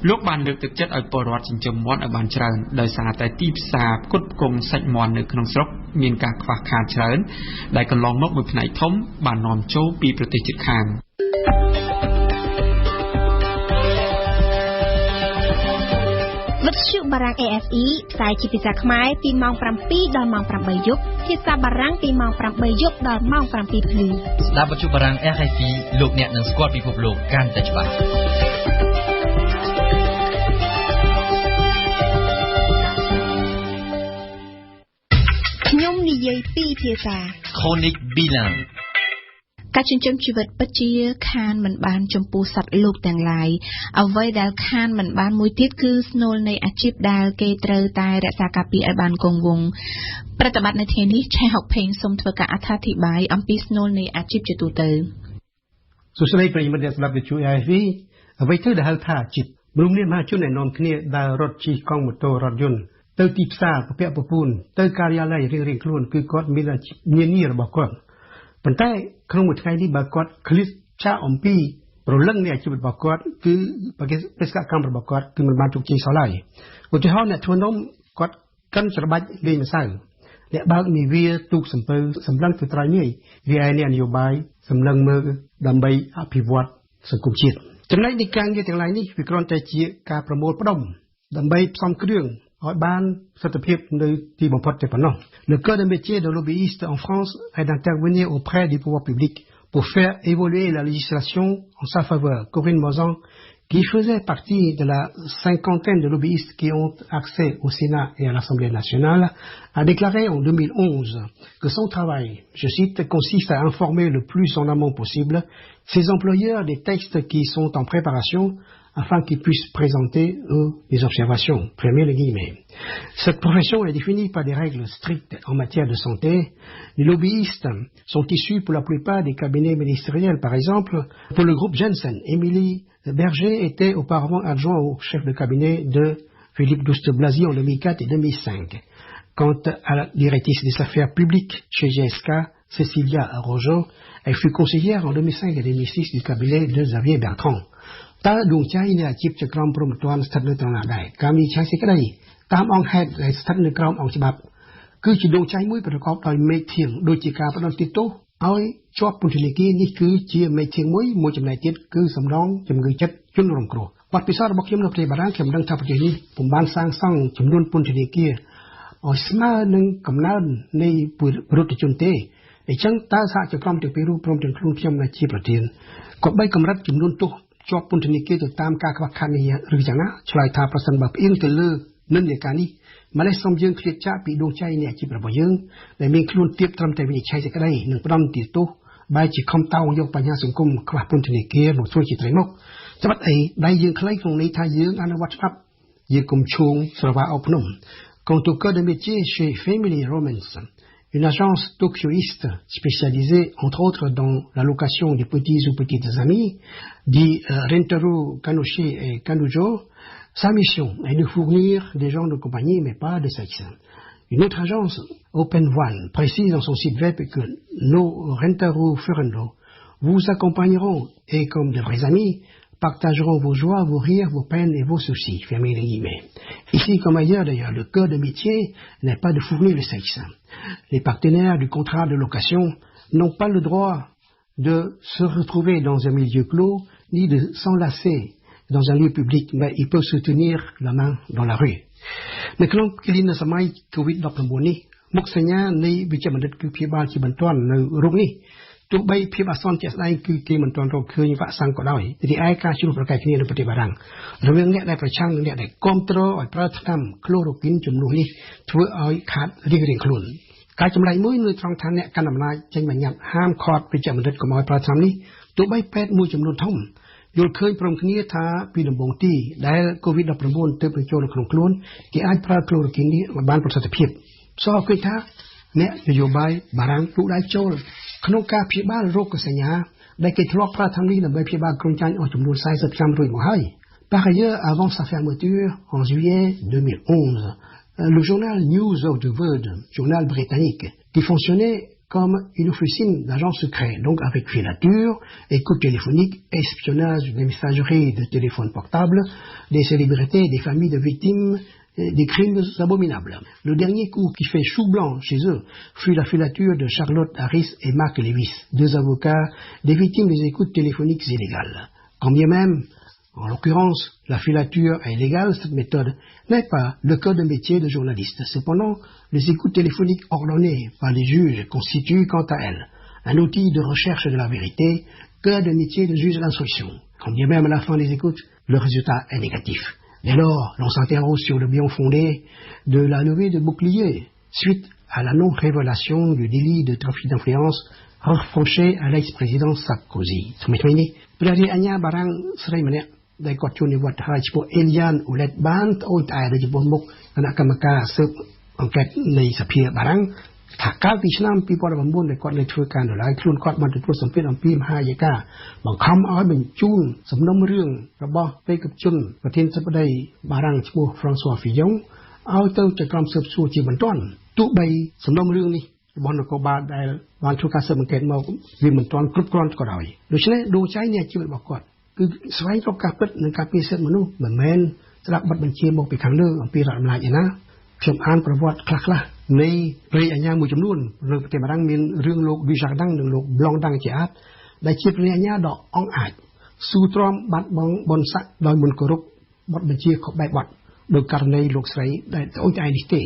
លោកបានលើកទឹកចិត្តឲ្យពលរដ្ឋចិញ្ចឹមមាន់ឲ្យបានច្រើនដោយសារតែទីផ្សារផ្គត់ផ្គង់សាច់មាន់នៅក្នុងស្រុកមានការខ្វះខាតច្រើនដែលកន្លងមកមួយផ្នែកធំបាននាំចូលពីប្រទេសជិតខាងវិទ្យុបារាំង AFE ផ្សាយជាភាសាខ្មែរពីម៉ោង 7 ដល់ម៉ោង 8 យប់ភាសាបារាំងពីម៉ោង 8 យប់ដល់ម៉ោង 7 ព្រលឹមស្ដាប់វិទ្យុបារាំង AFE លោកអ្នកនឹងស្គាល់ពិភពលោកកាន់តែច្បាស់ខ្ញុំនិយាយពីភាសា Chronique bilingueការចិញ្ចឹមជីវិតពិតជាខានមិនបានចំពោះសត្វលោកទាំងឡាយអ្វីដែលខានមិនបានមួយទៀតគឺស្នូលនៃអាជីពដែលគេត្រូវតែរក្សាការពារឲ្យបានគង់វង្សប្រតិបត្តិនៅថ្ងៃនេះឆេះហុកផេងសូមធ្វើការអត្ថាធិប្បាយអំពីស្នូលនៃអាជីពជាទូទៅសួស្តីប្រិយមិត្តអ្នកស្ដាប់វិទ្យុ AFE អ្វីទៅដែលហៅថាអាជីពមនុស្សម្នាជនដែលនាំគ្នាដើររត់ជិះកង់ម៉ូតូរថយន្តទៅទីផ្សារពពាក់ពពូនទៅការិយាល័យរៀងៗខ្លួនគឺគាត់មានអាជីពនានារបស់គាត់ប៉ុន្តែក្នុងមួយថ្ងៃនេះបើគាត់ឃ្លាតចាកអំពីប្រលឹងនៃអាជីពរបស់គាត់គឺបេសកកម្មរបស់គាត់គឺមិនបានជោគជ័យសោះឡើយឧទាហរណ៍អ្នកធ្វើនំគាត់កាន់ច្របាច់លេងម្សៅអ្នកបើកនាវាទូកសំពៅសម្លឹងទៅត្រៃនេះវាឯអ្នកនយោបាយសម្លឹងមើលដើម្បីអភិវឌ្ឍសង្គមជាតិចំណែកនៃការងារទាំងឡាយនេះវាគ្រាន់តែជាការប្រមូលផ្ដុំដើម្បីផ្សំគ្រឿងឲ្យបានប្រសិទ្ធភាពនៅទីបំផុតតែប៉ុណ្ណោះ Le code de métier de lobbyiste en France est d'intervenir auprès du pouvoir public pour faire évoluer la législation en sa faveur. Corinne Mozan, qui faisait partie de la cinquantaine de lobbyistes qui ont accès au Sénat et à l'Assemblée nationale, a déclaré en 2011 que son travail, je cite, consiste à informer le plus en amont possible ses employeurs des textes qui sont en préparation afin qu'ils puissent présenter des observations. Fermez les guillemets. Cette profession est définie par des règles strictes en matière de santé. Les lobbyistes sont issus pour la plupart des cabinets ministériels. Par exemple, pour le groupe Jensen, Émilie Berger était auparavant adjoint au chef de cabinet de Philippe Douste-Blazy en 2004 et 2005. Quant à la directrice des affaires publiques chez GSK, Cécilia Rojan, elle fut conseillère en 2005 et 2006 du cabinet de Xavier Bertrand. តើដួងใจនៃអាជីពជាក្រុមព្រំប្រទានស្ថិតនៅត្រង់ណាដែរការវិនិច្ឆ័យសេចក្តីតាមអង្គហេតុដែលស្ថិតនៅក្រោមអង្គច្បាប់គឺជាដួងใจមួយប្រកបដោយមេធាងដូចជាការផ្ដន្ទាទោសឲ្យជាប់ពន្ធនាគារនេះគឺជាមេធាងមួយចំណែកទៀតគឺសំដងជំងឺចិត្តជនរងគ្រោះបទពិសោធន៍របស់ខ្ញុំនៅប្រទេសបារាំងខ្ញុំដឹងថាប្រទេសនេះពុំបានសាងសង់ចំនួនពន្ធនាគារឲ្យស្មើនឹងកំណើននៃរដ្ឋជនទេអញ្ចឹងតើសហជីវកម្មទាំងពីររូបព្រមទាំងខ្លួនខ្ញុំជាប្រធានក៏បីកម្រិតចំនួនទោសជាប់ពន្ធនាគារទៅតាមការខ្វះខាតនេះឬយ៉ាងណាឆ្លើយថាប្រសិនបើផ្អៀងទៅលើនិន្នាការនេះម្លេះសូមយើងឃ្លាតចាកពីដួងใจនៃអាជីពរបស់យើងដែលមានខ្លួនទៀបត្រឹមតែវិនិច្ឆ័យសេចក្តីនិងផ្ដំទាទោសបែរជាខំតោងយកបញ្ហាសង្គមខ្វះពន្ធនាគារមកធ្វើជាត្រីមុខច្បាប់អីដៃយើងខ្លីក្នុងន័យថាយើងអនុវត្តច្បាប់យើងកុំឈួងស្រវាអោបភ្នំ Quant au code de métier chez Family Romance, une agence tokyoïste spécialisée entre autres dans la location des petits ou petites amies, dit Rentaro Kanoshi et Kanujo, sa mission est de fournir des gens de compagnie mais pas de sexe. Une autre agence, Open One, précise dans son site web que nos Rentaro Furendo vous accompagneront et comme de vrais amis, partageront vos joies, vos rires, vos peines et vos soucis. Fermez les guillemets. Ici comme ailleurs d'ailleurs, le code de métier n'est pas de fournir le sexe. Les partenaires du contrat de location n'ont pas le droit de se retrouver dans un milieu clos, ni de s'enlacer dans un lieu public, mais ils peuvent se tenir la main dans la rue. នៅក្នុងគិលីនសម័យ COVID-19 នេះមុខសញ្ញានៃវិជ្ជបណ្ឌិតគឺព្យាបាលជាបន្ទាន់នៅរោគនេះ ទោះបីភាពអាសន្នជាក់ស្ដែងគឺគេមិនទាន់រកឃើញវ៉ាក់សាំងក៏ដោយរីឯការជួបប្រកែកគ្នានៅប្រទេសបារាំងរវាងអ្នកដែលប្រឆាំងនិងអ្នកដែលគ្រប់គ្រងឲ្យប្រើថ្នាំក្លូរ៉ូគីនជំនួសនេះធ្វើឲ្យខាតរៀងៗខ្លួនការចម្លែកមួយនៅត្រង់ថាអ្នកកាន់អំណាចចេញបញ្ញត្តិហាមឃាត់ប្រជាពលរដ្ឋកុំឲ្យប្រើថ្នាំនេះទោះបីពេទ្យមួយចំនួនធំយល់ឃើញព្រមគ្នាថាពីដំបូងទីដែល COVID-19 ទើបបញ្ចូលនៅក្នុងខ្លួនគេអាចប្រើក្លូរ៉ូគីននេះឲ្យបានប្រសិទ្ធភាពសោះឃើញថាអ្នកនយោបាយបារាំងទូដៃចូលក្នុងការព្យាបាលរោគសញ្ញាដែលគេធ្លាប់ប្រើថ្នាំនេះដើម្បីព្យាបាលគ្រុនចាញ់អស់ចំនួន40ឆ្នាំរួចមកហើយ Par ailleurs, avant sa fermeture en juillet 2011, le journal News of the World, journal britannique, qui fonctionnait comme une officine d'agents secrets, donc avec filature, écoute téléphonique, espionnage des messageries de téléphone portable, des célébrités, des familles de victimes, des crimes abominables. Le dernier coup qui fait chou blanc chez eux fut la filature de Charlotte Harris et Mark Lewis, deux avocats des victimes des écoutes téléphoniques illégales. Quand bien même, en l'occurrence, la filature est légale, cette méthode n'est pas le code de métier de journaliste. Cependant, les écoutes téléphoniques ordonnées par les juges constituent, quant à elles, un outil de recherche de la vérité, code de métier de juge d'instruction. Quand bien même à la fin des écoutes, le résultat est négatif. Dès lors, l'on s'interroge sur le bien fondé de la levée de bouclier suite à la non-révélation du délit de trafic d'influence reproché à l'ex-président Sarkozy. ដែលគាត់ជួននិវត្តហើយឈ្មោះ Elian Oulet បានត្អូញត្អែរនៅចំពោះមុខគណៈកម្មការស៊ើបអង្កេតនៃសភាបារាំងថាកាលពីឆ្នាំ2019ដែលគាត់នៅធ្វើការនៅឡើយខ្លួនគាត់បានទទួលសម្ពាធអំពីមហាយេកាបង្ខំឲ្យបញ្ជូនសំណុំរឿងរបស់បេក្ខជនប្រធានសភាបារាំងឈ្មោះ François Fillon ឲ្យទៅចក្រមស៊ើបសួរជាបន្ទាន់ទោះបីសំណុំរឿងនេះរបស់នគរបាលដែលបានធ្វើការស៊ើបអង្កេតមកវាមិនទាន់គ្រប់គ្រាន់ក៏ដោយដូច្នេះដួងใจនៃអាជីពរបស់គាត់គឺស្វែងរកការពិតនិងការពិសិដ្ឋមនុស្សមិនមែនស្ដាប់បទបញ្ជាមកពីខាងលើអំពីរដ្ឋអំណាចឯណាខ្ញុំអានប្រវត្តិខ្លះៗនៃព្រះអាញាមួយចំនួននៅប្រទេសបារាំងមានរឿងលោក Dujardin និងលោក Blanc ជាអាចដែលជាព្រះអាញាដ៏អង់អាចស៊ូទ្រាំបាត់បង់បុណ្យស័ក្តិដោយមិនគោរពបទបញ្ជាខុសបែបបទដោយករណីលោកស្រីដែលត្អូញត្អែរនេះទេ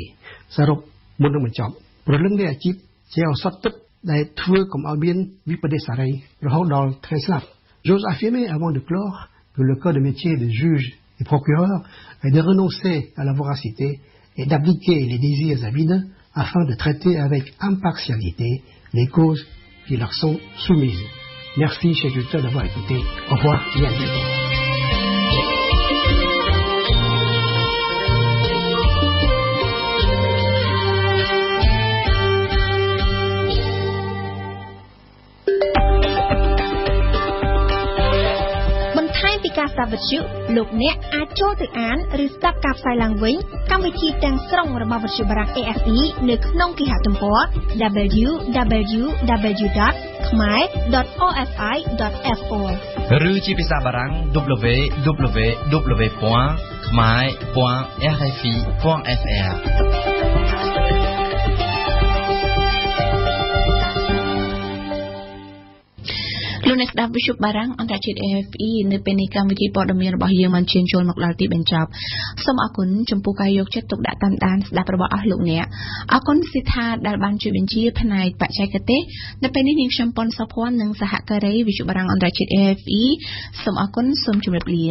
សរុបមុននឹងបញ្ចប់ព្រលឹងនៃអាជីពជាឱសថទឹកដែលធ្វើកុំឲ្យមានវិបដិសារីរហូតដល់ថ្ងៃស្លាប់J'ose affirmer avant de clore que le code de métier de juge et procureur est de renoncer à la voracité et d'abdiquer les désirs avides afin de traiter avec impartialité les causes qui leur sont soumises. Merci, chers auditeurs, d'avoir écouté. Au revoir et à bientôt. Các vật chữ lục nét ai cho từ ánឬស្ដាប់ការផ្សាយឡើងវិញកម្មវិធីទាំងស្រុងរបស់វិទ្យុបារាំង AFE នៅក្នុងគេហទំព័រ www.khmer.orfi.fr ឬជាភាសាបារាំង www.khmer.rfi.frលោកអ្នកស្ដាប់វិទ្យុបារាំងអន្តរជាតិ AFE នៅពេលនេះកម្មវិធីព័ត៌មានរបស់យើងបានឈានចូលមកដល់ទីបញ្ចប់សូមអរគុណចំពោះការយកចិត្តទុកដាក់តាមដានស្ដាប់របស់អស់លោកអ្នកអរគុណសិដ្ឋាដែលបានជួយបញ្ជាផ្នែកបច្ចេកទេសនៅពេលនេះនាងខ្ញុំប៉ុនសុភ័ណ្ឌនិងសហការីវិទ្យុបារាំងអន្តរជាតិ AFE សូមអរគុណសូមជម្រាបលា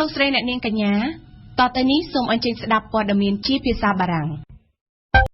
លោកស្រីអ្នកនាងកញ្ញាតទៅនេះសូមអញ្ជើញស្ដាប់ព័ត៌មានជាភាសាបារាំង